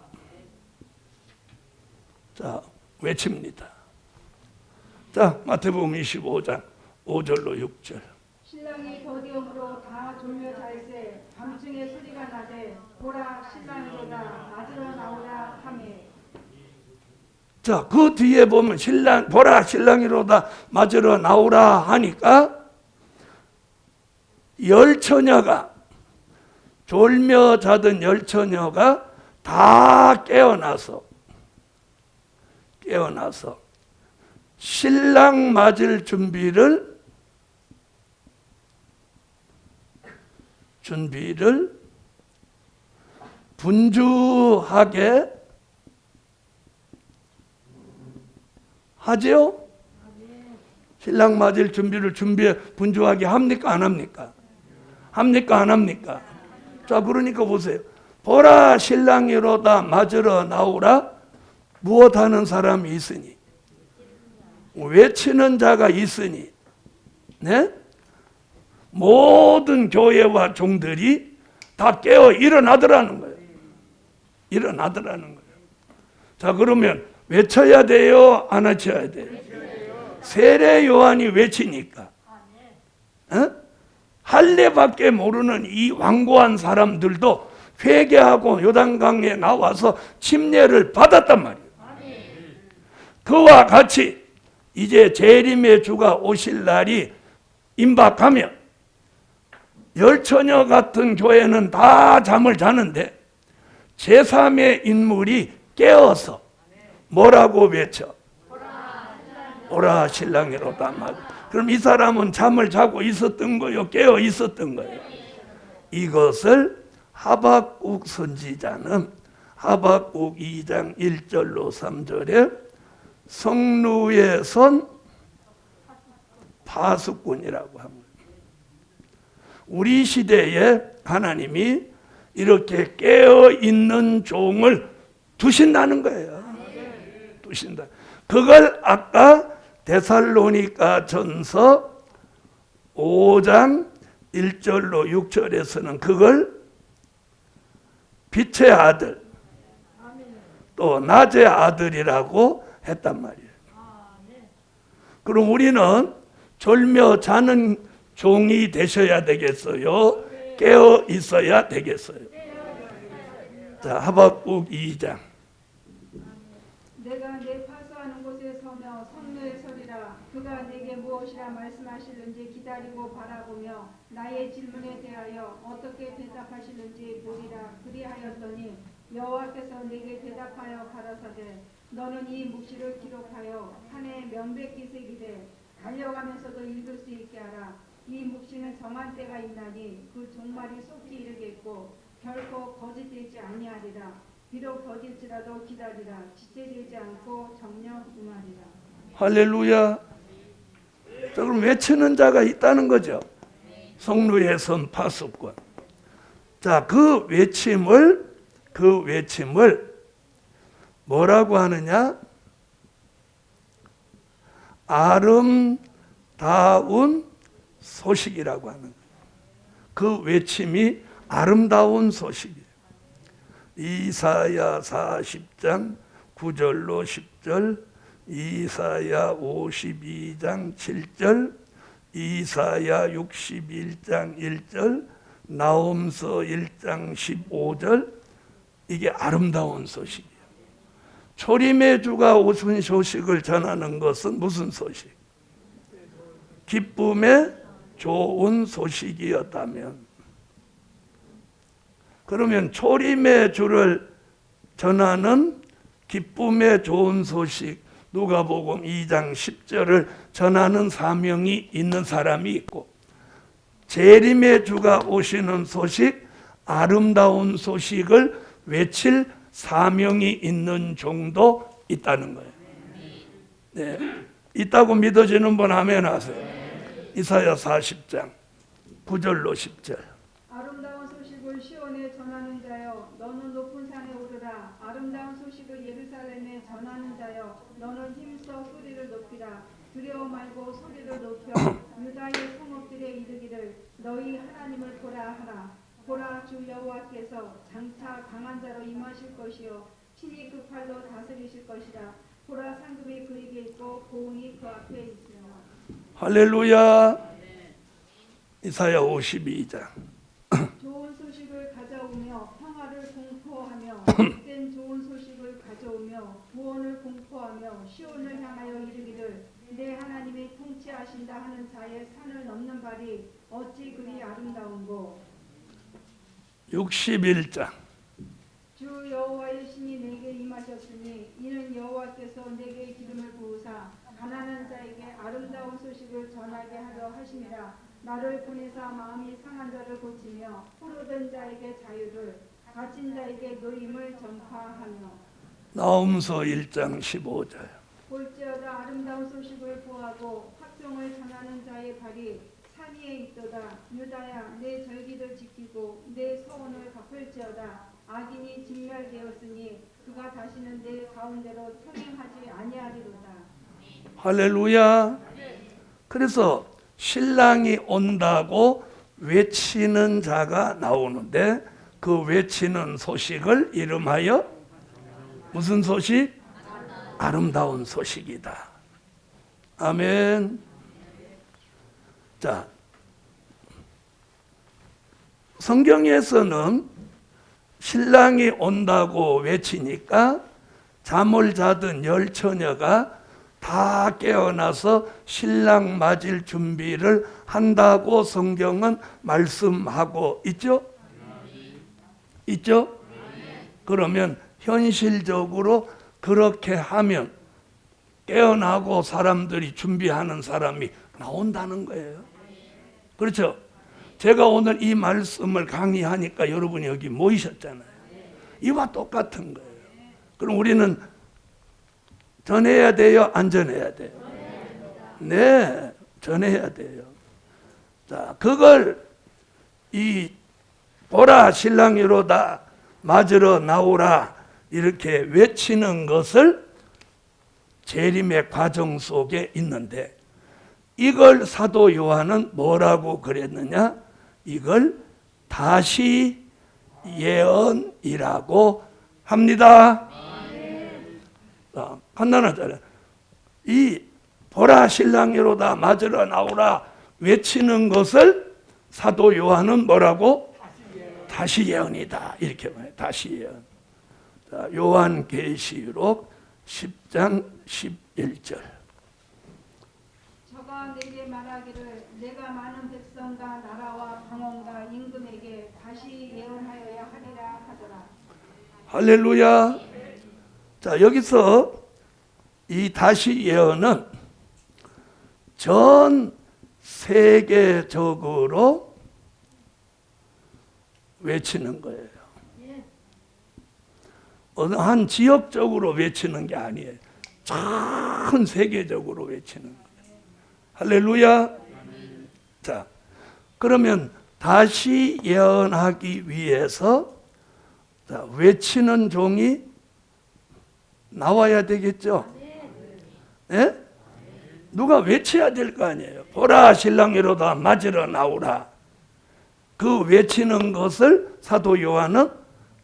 자, 외칩니다. 자, 마태복음 25장 5절로 6절. 신랑이 더디움으로 다 졸며 잘세 밤중에 소리가 나되 보라 신랑이로다 맞으러 나오라 하매. 자, 그 뒤에 보면 보라 신랑이로다 맞으러 나오라 하니까 열처녀가, 졸며 자던 열처녀가 다 깨어나서 신랑 맞을 준비를 분주하게 하죠? 신랑 맞을 준비를 분주하게 합니까? 안 합니까? 합니까? 안 합니까? 자, 그러니까 보세요. 보라 신랑이로다 맞으러 나오라. 무엇하는 사람이 있으니? 외치는 자가 있으니, 네? 모든 교회와 종들이 다 깨어 일어나더라는 거예요. 일어나더라는 거예요. 자, 그러면 외쳐야 돼요? 안 외쳐야 돼요? 세례 요한이 외치니까, 할례밖에 모르는 이 완고한 사람들도 회개하고 요단강에 나와서 침례를 받았단 말이에요. 그와 같이 이제 재림의 주가 오실 날이 임박하면 열처녀 같은 교회는 다 잠을 자는데 제3의 인물이 깨어서 뭐라고 외쳐? 오라 신랑이로다. 그럼 이 사람은 잠을 자고 있었던 거요? 깨어 있었던 거예요? 이것을 하박국 선지자는 하박국 2장 1절로 3절에 성루에 선 파수꾼이라고 합니다. 우리 시대에 하나님이 이렇게 깨어있는 종을 두신다는 거예요. 두신다. 그걸 아까 데살로니가 전서 5장 1절로 6절에서는 그걸 빛의 아들, 또 낮의 아들이라고 했단 말이에요. 그럼 우리는 졸며 자는 종이 되셔야 되겠어요? 깨어 있어야 되겠어요? 자, 하박국 2장. 내가 내 파수하는 곳에 서며 성로에 서리라. 그가 내게 무엇이라 말씀하실는지 기다리고 바라보며 나의 질문에 대하여 어떻게 대답하실는지 보리라. 그리하였더니 여호와께서 내게 대답하여 가라사대 너는 이 묵시를 기록하여 판에 명백기색이되 달려가면서도 읽을 수 있게 하라. 이 묵시는 정한 때가 있나니 그 종말이 속히 이르겠고 결코 거짓되지 아니하리라. 비록 더딜지라도 기다리라. 지체되지 않고 정녕 응하리라. 할렐루야. 자, 그럼 외치는 자가 있다는 거죠. 성루에 선 파수꾼. 자, 그 외침을 뭐라고 하느냐? 아름다운 소식이라고 하는 거예요. 그 외침이 아름다운 소식이에요. 이사야 40장 9절로 10절, 이사야 52장 7절, 이사야 61장 1절, 나홈서 1장 15절, 이게 아름다운 소식이에요. 초림의 주가 오신 소식을 전하는 것은 무슨 소식? 기쁨의 좋은 소식이었다면, 그러면 초림의 주를 전하는 기쁨의 좋은 소식, 누가복음 2장 10절을 전하는 사명이 있는 사람이 있고, 재림의 주가 오시는 소식, 아름다운 소식을 외칠 사명이 있는 종도 있다는 거예요. 네. 있다고 믿어지는 분 아멘 하세요. 이사야 40장 9절로 10절. 아름다운 소식을 시온에 전하는 자여 너는 높은 산에 오르라. 아름다운 소식을 예루살렘에 전하는 자여 너는 힘써 소리를 높이라. 두려워 말고 소리를 높여 유다의 성읍들에 이르기를 너희 하나님을 보라 하라. 보라, 주 여호와께서 장차 강한 자로 임하실 것이요 친히 그 팔로 다스리실 것이라. 보라, 상급이 그에게 있고 보응이 그 앞에 있으라. 할렐루야. 이사야 52장. 좋은 소식을 가져오며 평화를 공포하며 복된 좋은 소식을 가져오며 구원을 공포하며 시온을 향하여 이르기를 내 하나님이 통치하신다 하는 자의 산을 넘는 발이 어찌 그리 아름다운고. 61장. 주 여호와의 신이 내게 임하셨으니 이는 여호와께서 내게 기름을 부으사 가난한 자에게 아름다운 소식을 전하게 하려 하심이라. 나를 보내사 마음이 상한 자를 고치며 포로된 자에게 자유를, 갇힌 자에게 노임을 전파하며. 나홈서 1장 15절. 볼지어다 아름다운 소식을 보하고 합종을 전하는 자의 발이 산 위에 있도다. 유다야, 내 절기를 지키고 내 서원을 갚을지어다. 악인이 진멸되었으니 그가 다시는 내 가운데로 통행하지 아니하리로다. 할렐루야. 그래서 신랑이 온다고 외치는 자가 나오는데, 그 외치는 소식을 이름하여 무슨 소식? 아름다운 소식이다. 아멘. 자, 성경에서는 신랑이 온다고 외치니까 잠을 자던 열 처녀가 다 깨어나서 신랑 맞을 준비를 한다고 성경은 말씀하고 있죠? 있죠? 그러면 현실적으로 그렇게 하면 깨어나고 사람들이 준비하는 사람이 나온다는 거예요. 그렇죠? 제가 오늘 이 말씀을 강의하니까 여러분이 여기 모이셨잖아요. 이와 똑같은 거예요. 그럼 우리는 전해야 돼요? 안 전해야 돼요? 네, 전해야 돼요. 자, 그걸 이 보라 신랑이로다 맞으러 나오라 이렇게 외치는 것을 재림의 과정 속에 있는데, 이걸 사도 요한은 뭐라고 그랬느냐? 이걸 다시 예언이라고 합니다. 간단하잖아요. 이 보라 신랑이로다 맞으러 나오라 외치는 것을 사도 요한은 뭐라고? 다시 예언이다. 이렇게 말해요. 다시 예언. 자, 요한계시록 10장 11절. 저가 내게 말하기를 내가 많은 백성과 나라와 방언과 임금에게 다시 예언하여야 하리라 하더라. 할렐루야. 자, 여기서 이 다시 예언은 전 세계적으로 외치는 거예요. 어느 한 지역적으로 외치는 게 아니에요. 전 세계적으로 외치는 거예요. 할렐루야. 자, 그러면 다시 예언하기 위해서 자, 외치는 종이 나와야 되겠죠? 예? 누가 외쳐야 될 거 아니에요. 보라 신랑이로다 맞으러 나오라. 그 외치는 것을 사도 요한은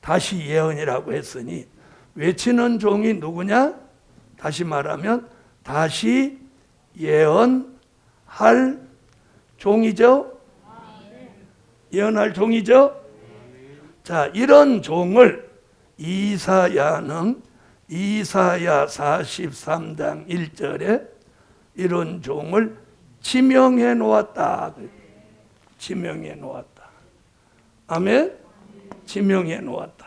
다시 예언이라고 했으니, 외치는 종이 누구냐? 다시 말하면 다시 예언할 종이죠? 예언할 종이죠? 자, 이런 종을 이사야는 이사야 43장 1절에 이런 종을 지명해 놓았다. 지명해 놓았다. 아멘? 지명해 놓았다.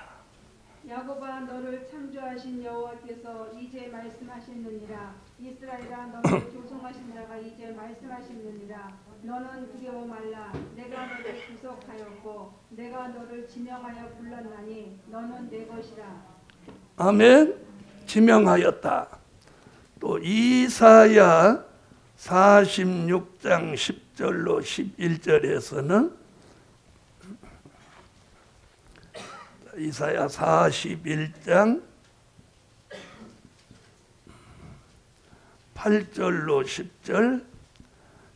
야곱아 너를 창조하신 여호와께서 이제 말씀하시느니라. 이스라엘아 너를 조성하신 자가 이제 말씀하시느니라. 너는 두려워 말라. 내가 너를 구속하였고 내가 너를 지명하여 불렀나니 너는 내 것이라. 아멘. 지명하였다. 또 이사야 46장 10절로 11절에서는 이사야 41장 8절로 10절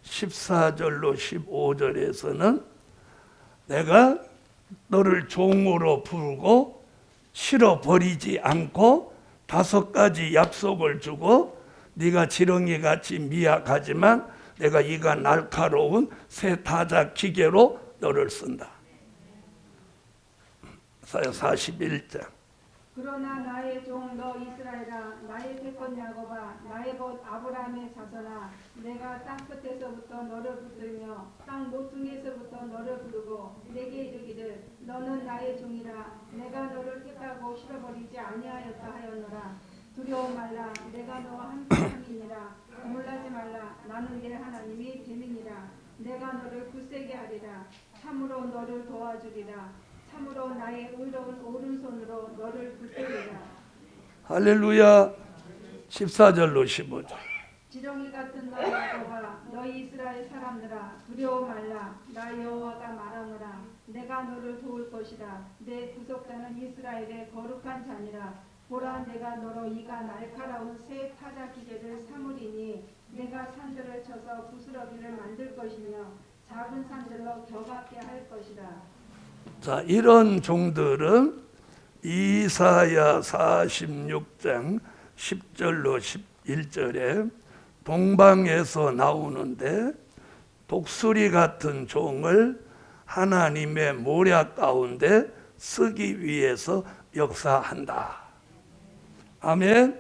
14절로 15절에서는 내가 너를 종으로 부르고 실어버리지 않고 5가지 약속을 주고 네가 지렁이같이 미약하지만 내가 이가 날카로운 새 타작 기계로 너를 쓴다. 이사야 41장. 그러나 나의 종 너 이스라엘아 나의 택한 야곱아 나의 것 아브라함의 자손아 내가 땅 끝에서부터 너를 붙들며 땅 모퉁이에서부터 너를 부르고 내게 이르기를 너는 나의 종이라 내가 너를 택하고 실어버리지 아니하였다 하였노라. 두려워 말라. 내가 너와 함께함이니라. 놀라지 말라. 나는 내 하나님이 됨이니라. 내가 너를 굳세게 하리라. 참으로 너를 도와주리라. 참으로 나의 의로운 오른손으로 너를 붙들리라. 할렐루야. 14절로 15절. 지렁이 같은 너 야곱아 너희 이스라엘 사람들아 두려워 말라. 나 여호와가 말하노라. 내가 너를 도울 것이라. 내 구속자는 이스라엘의 거룩한 자니라. 보라 내가 너로 이가 날카로운 새 타작 기계를 삼으리니 내가 산들을 쳐서 부스러기를 만들 것이며 작은 산들로 격하게 할 것이라. 자, 이런 종들은 이사야 46장 10절로 11절에 동방에서 나오는데 독수리 같은 종을 하나님의 모략 가운데 쓰기 위해서 역사한다. 아멘.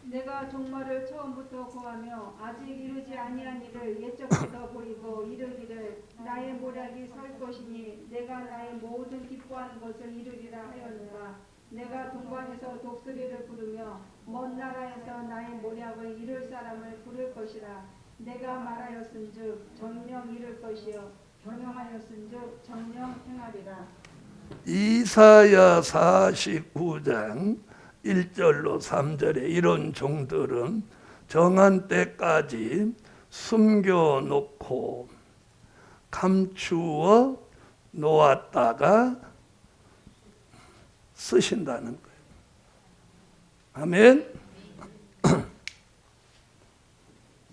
내가 종말을 처음부터 고하며 아직 이루지 아니한 일을 옛적부터 보이고 이르기를 나의 모략이 설 것이니 내가 나의 모든 기뻐하는 것을 이루리라 하였노라. 내가 동방에서 독수리를 부르며 먼 나라에서 나의 모략을 이룰 사람을 부를 것이라. 내가 말하였은즉 정령 이룰 것이요 경영하였은즉 정령 행하리라. 이사야 49장 1절로 3절에 이런 종들은 정한 때까지 숨겨놓고 감추어 놓았다가 쓰신다는 거예요. 아멘.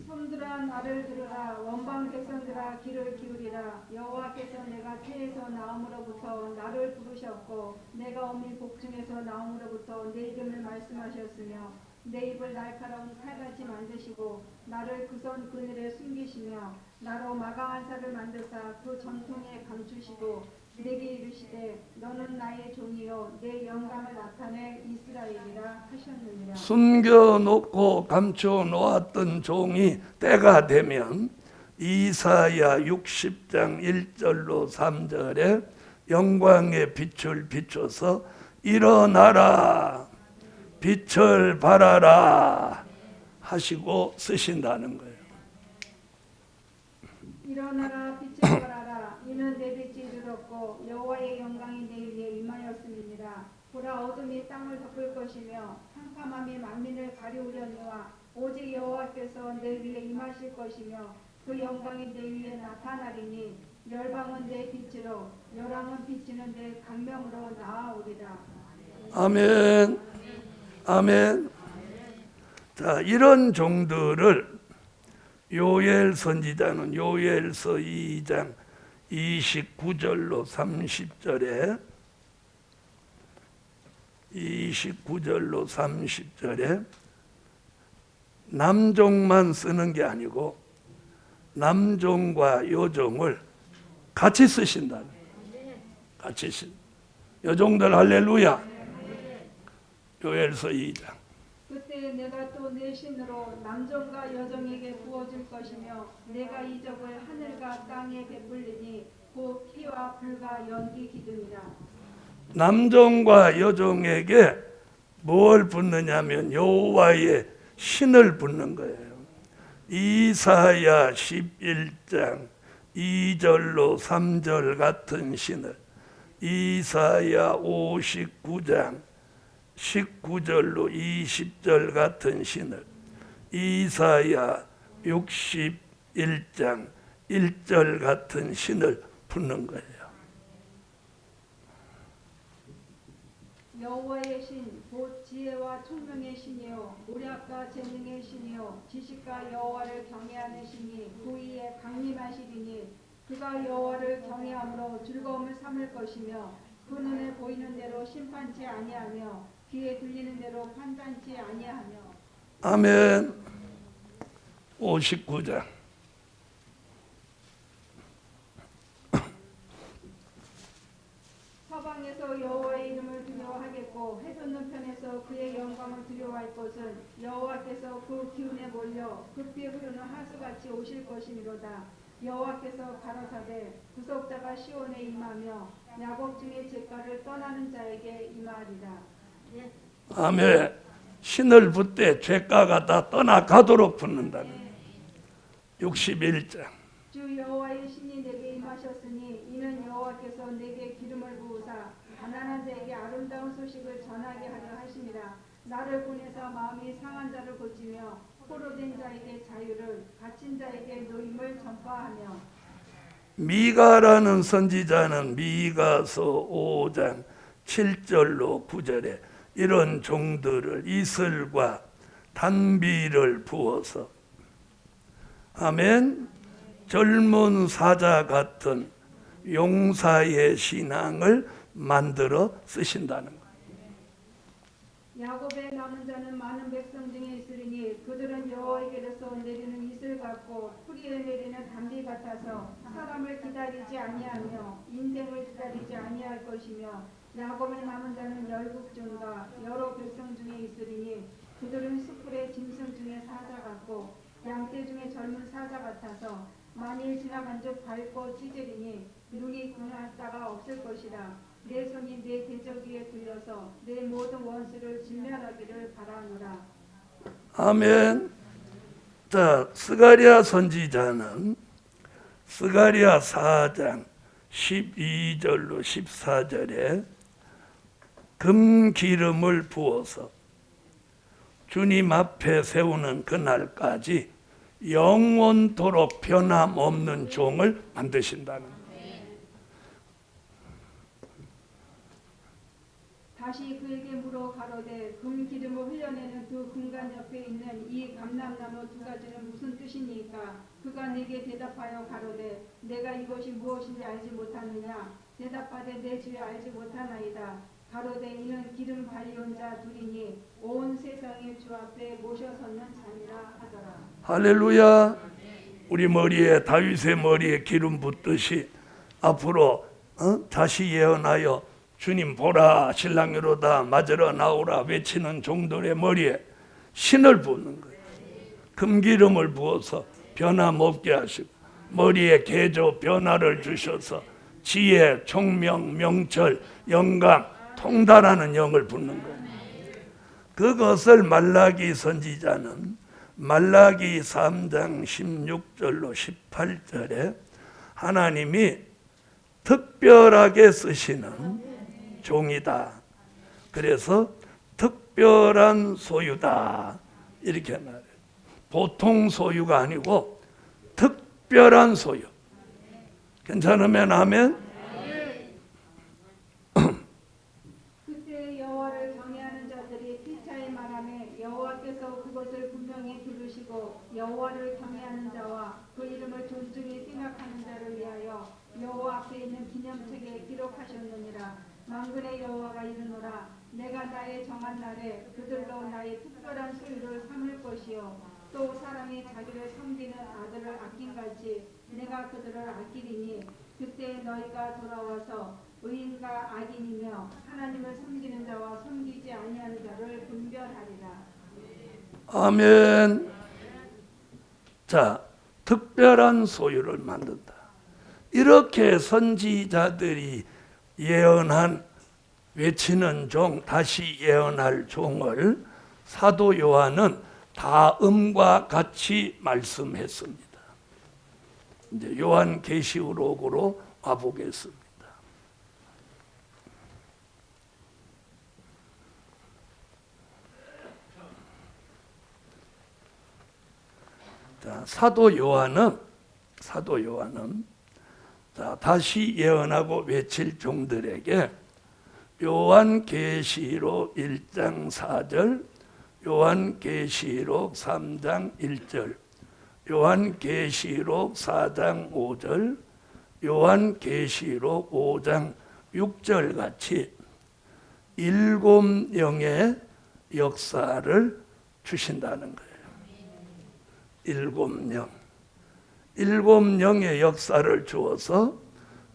섬들아 나를 들으라. 원방 백성들아 귀를 기울이라. 여호와께서 내가 태에서 나옴으로부터 나를 부르셨고 내가 어미 복중에서 나옴으로부터 내 이름을 말씀하셨으며 내 입을 날카로운 칼같이 만드시고 나를 그선 그늘에 숨기시며 나로 마강한 살을 만드사 그 전통에 감추시고 내게 이르시되 너는 나의 종이요 내 영광을 나타낼 이스라엘이라 하셨느니라. 숨겨놓고 감춰놓았던 종이 때가 되면 이사야 60장 1절로 3절에 영광의 빛을 비춰서 일어나라 빛을 발하라 하시고 쓰신다는 거예요. 일어나라 빛을 발하라. 이는 내 빛이 이르렀고 여호와의 영광이 내 위에 임하였음이니라. 보라 어둠이 땅을 덮을 것이며 캄캄함이 만민을 가리우려니와 오직 여호와께서 내 위에 임하실 것이며 그 영광이 내 위에 나타나리니 열방은 내 빛으로 열왕은 비치는 내 강명으로 나아오리라. 아멘. 아멘. 자, 이런 종들을 요엘 선지자는 요엘서 2장 29절로 30절에 남종만 쓰는 게 아니고 남종과 여종을 같이 쓰신다는 거예요. 같이 쓰. 여종들 할렐루야. 요엘서 2장. 그때 내가 또 내 신으로 남종과 여종에게 부어줄 것이며 내가 이 적을 하늘과 땅에 베풀리니 곧 피와 불과 연기 기둥이라. 남종과 여종에게 뭘 붓느냐면 여호와의 신을 붓는 거예요. 이사야 11장 2절로 3절 같은 신을, 이사야 59장 19절로 20절 같은 신을, 이사야 61장 1절 같은 신을 붓는 거예요. 여호와의 신, 곧 지혜와 총명의 신이요 모략과 재능의 신이요 지식과 여호와를 경외하는 신이 그 위에 강림하시리니 그가 여호와를 경외함으로 즐거움을 삼을 것이며 그 눈에 보이는 대로 심판치 아니하며 귀에 들리는 대로 판단치 아니하며. 아멘. 59장. 서방에서 여호와의 이름을 두려워하겠고 해돋는 편에서 그의 영광을 두려워할 것은 여호와께서 그 기운에 몰려 급히 흐르는 하수같이 오실 것이미로다. 여호와께서 가라사대 구속자가 시온에 임하며 야곱 중에 제가를 떠나는 자에게 임하리라. 아멘. 신을 붓되 죄가가 다 떠나가도록 붓는다는 61장. 주 여호와의 신이 내게 임하셨으니 이는 여호와께서 내게 기름을 부으사 가난한 자에게 아름다운 소식을 전하게 하려 하심이라. 나를 보내사 마음이 상한 자를 고치며 포로된 자에게 자유를, 갇힌 자에게 노임을 전파하며. 미가라는 선지자는 미가서 5장 7절로 9절에 이런 종들을 이슬과 단비를 부어서, 아멘, 젊은 사자 같은 용사의 신앙을 만들어 쓰신다는 거예요. 야곱의 남은 자는 많은 백성 중에 있으리니 그들은 여호와에게서 내리는 이슬 같고 뿌리에 내리는 단비 같아서 사람을 기다리지 아니하며 인생을 기다리지 아니할 것이며 야곱의 남은 자는 열국중과 여러 백성 중에 있으리니 그들은 숯불의 짐승 중에 사자 같고 양떼 중에 젊은 사자 같아서 만일 지나간즉 밟고 찢으리니 눈이 그날따가 없을 것이라. 내 손이 내 대적 위에 들려서 내 모든 원수를 진멸하기를 바라노라. 아멘. 자, 스가랴 선지자는 스가랴 4장 12절로 14절에 금기름을 부어서 주님 앞에 세우는 그날까지 영원토록 변함없는 종을 만드신다는 거예요. 다시 그에게 물어 가로되 금기름을 흘려내는 두 금관 옆에 있는 이 감람나무 두 가지는 무슨 뜻이니까? 그가 내게 대답하여 가로되 내가 이것이 무엇인지 알지 못하느냐? 대답하되 내 주여 알지 못하나이다. 가로되 이는 기름 발리온 자 둘이니 온 세상의 주 앞에 모셔서는 자니라 하더라. 할렐루야. 우리 머리에, 다윗의 머리에 기름 붓듯이 앞으로 다시 예언하여 주님 보라 신랑이로다 맞으러 나오라 외치는 종들의 머리에 신을 붓는 거예요. 금기름을 부어서 변함없게 하시고 머리에 개조 변화를 주셔서 지혜, 총명, 명철, 영감, 통달하는 영을 붓는 거예요. 그것을 말라기 선지자는 말라기 3장 16절로 18절에 하나님이 특별하게 쓰시는 종이다. 그래서 특별한 소유다. 이렇게 말해요. 보통 소유가 아니고 특별한 소유. 괜찮으면 아멘. 그때 여호와를 경외하는 자들이 피차에 말하며 여호와께서 그것을 분명히 들으시고 여호와를 경외하는 자와 그 이름을 존중히 생각하는 자를 위하여 여호와 앞에 있는 기념책에 기록하셨느니라. 만군의 여호와가 이르노라. 내가 나의 정한 날에 그들로 나의 특별한 소유를 삼을 것이요 또 사람이 자기를 섬기는 아들을 아낀같이 내가 그들을 아끼리니 그때 너희가 돌아와서 의인과 악인이며 하나님을 섬기는 자와 섬기지 아니하는 자를 분별하리라. 아멘. 자, 특별한 소유를 만든다. 이렇게 선지자들이 예언한 외치는 종, 다시 예언할 종을 사도 요한은 다음과 같이 말씀했습니다. 이제 요한계시록으로 와보겠습니다. 자, 사도 요한은 자, 다시 예언하고 외칠 종들에게 요한계시록 1장 4절, 요한계시록 3장 1절, 요한계시록 4장 5절, 요한계시록 5장 6절 같이 7영의 역사를 주신다는 거예요. 7영. 7영의 역사를 주어서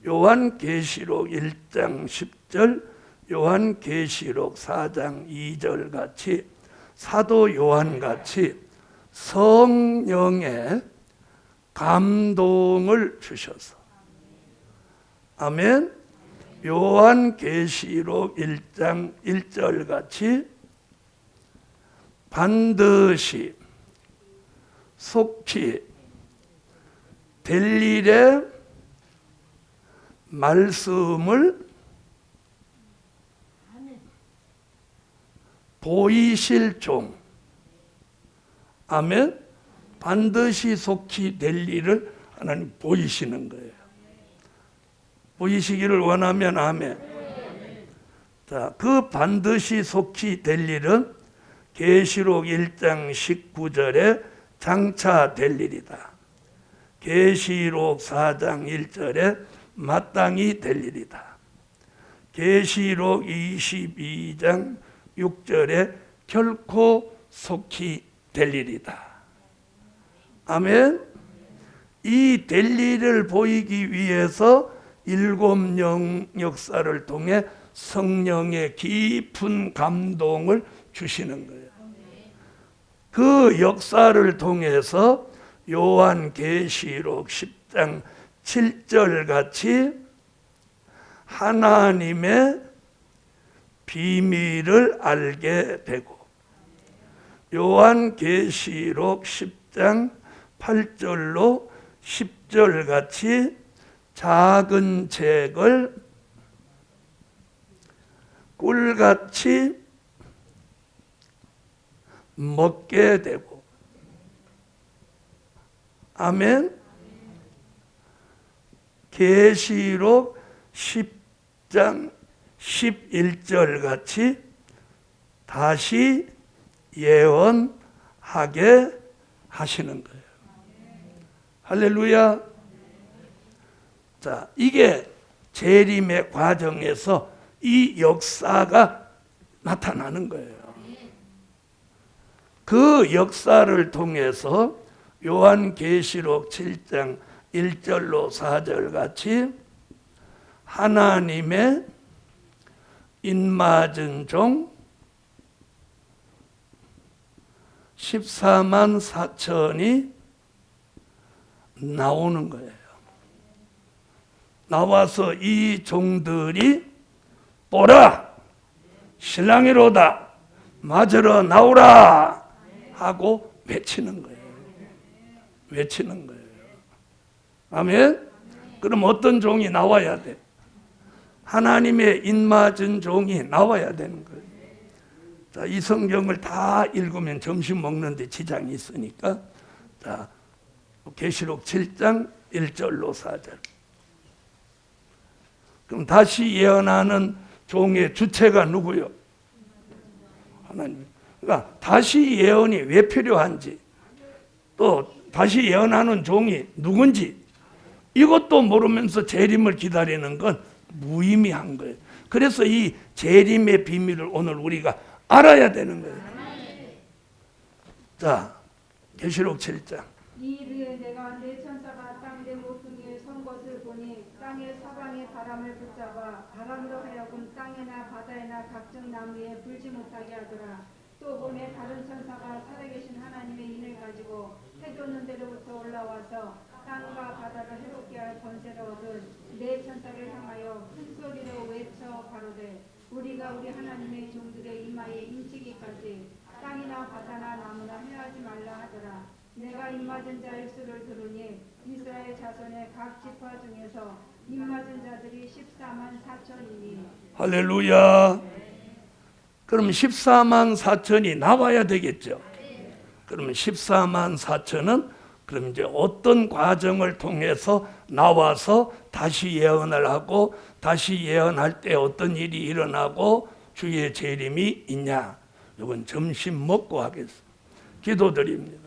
요한계시록 1장 10절, 요한계시록 4장 2절 같이 사도 요한같이 성령의 감동을 주셔서 아멘. 요한계시록 1장 1절 같이 반드시 속히 될 일의 말씀을 보이실 종. 아멘. 반드시 속히 될 일을 하나님 보이시는 거예요. 보이시기를 원하면 아멘. 자, 그 반드시 속히 될 일은 계시록 1장 19절에 장차 될 일이다. 계시록 4장 1절에 마땅히 될 일이다. 계시록 22장 6절에 결코 속히 될 일이다. 아멘. 이 될 일을 보이기 위해서 7영 역사를 통해 성령의 깊은 감동을 주시는 거예요. 그 역사를 통해서 요한계시록 10장 7절 같이 하나님의 비밀을 알게 되고 요한계시록 10장 8절로 10절 같이 작은 책을 꿀같이 먹게 되고 아멘. 계시록 10장 11절 같이 다시 예언하게 하시는 거예요. 할렐루야. 자, 이게 재림의 과정에서 이 역사가 나타나는 거예요. 그 역사를 통해서 요한계시록 7장 1절로 4절 같이 하나님의 인맞은 종 14만 4천이 나오는 거예요. 나와서 이 종들이 보라 신랑이로다 맞으러 나오라 하고 외치는 거예요. 외치는 거예요. 아멘. 그럼 어떤 종이 나와야 돼? 하나님의 인맞은 종이 나와야 되는 거예요. 자, 이 성경을 다 읽으면 점심 먹는데 지장이 있으니까 자, 계시록 7장 1절로 4절. 그럼 다시 예언하는 종의 주체가 누구요? 하나님. 그러니까 다시 예언이 왜 필요한지 또 다시 예언하는 종이 누군지 이것도 모르면서 재림을 기다리는 건 무의미한 거예요. 그래서 이 재림의 비밀을 오늘 우리가 알아야 되는 거예요. 자, 계시록 7장. 이 일에 내가 내 천사가 땅내 모퉁이에 선 것을 보니 땅의 사방의 바람을 붙잡아 바람으로 하여금 땅에나 바다에나 각종 나무에 불지 못하게 하더라. 또 보내 다른 천사가 살아계신 하나님의 인을 가지고 해돋는 데로부터 올라와서 땅과 바다를 해롭게 할 권세를 얻은 네 천사를 향하여 큰 소리로 외쳐 가로되 우리가 우리 하나님의 종들의 이마에 인치기까지 땅이나 바다나 나무나 해하지 말라 하더라. 내가 입맞은 자의 수를 들으니 이스라엘 자손의 각 지파 중에서 입맞은 자들이 14만 4천이니. 할렐루야. 그럼 14만 4천이 나와야 되겠죠. 그러면 14만 4천은 그럼 이제 어떤 과정을 통해서 나와서 다시 예언을 하고 다시 예언할 때 어떤 일이 일어나고 주의 재림이 있냐. 이건 점심 먹고 하겠습니다. 기도드립니다.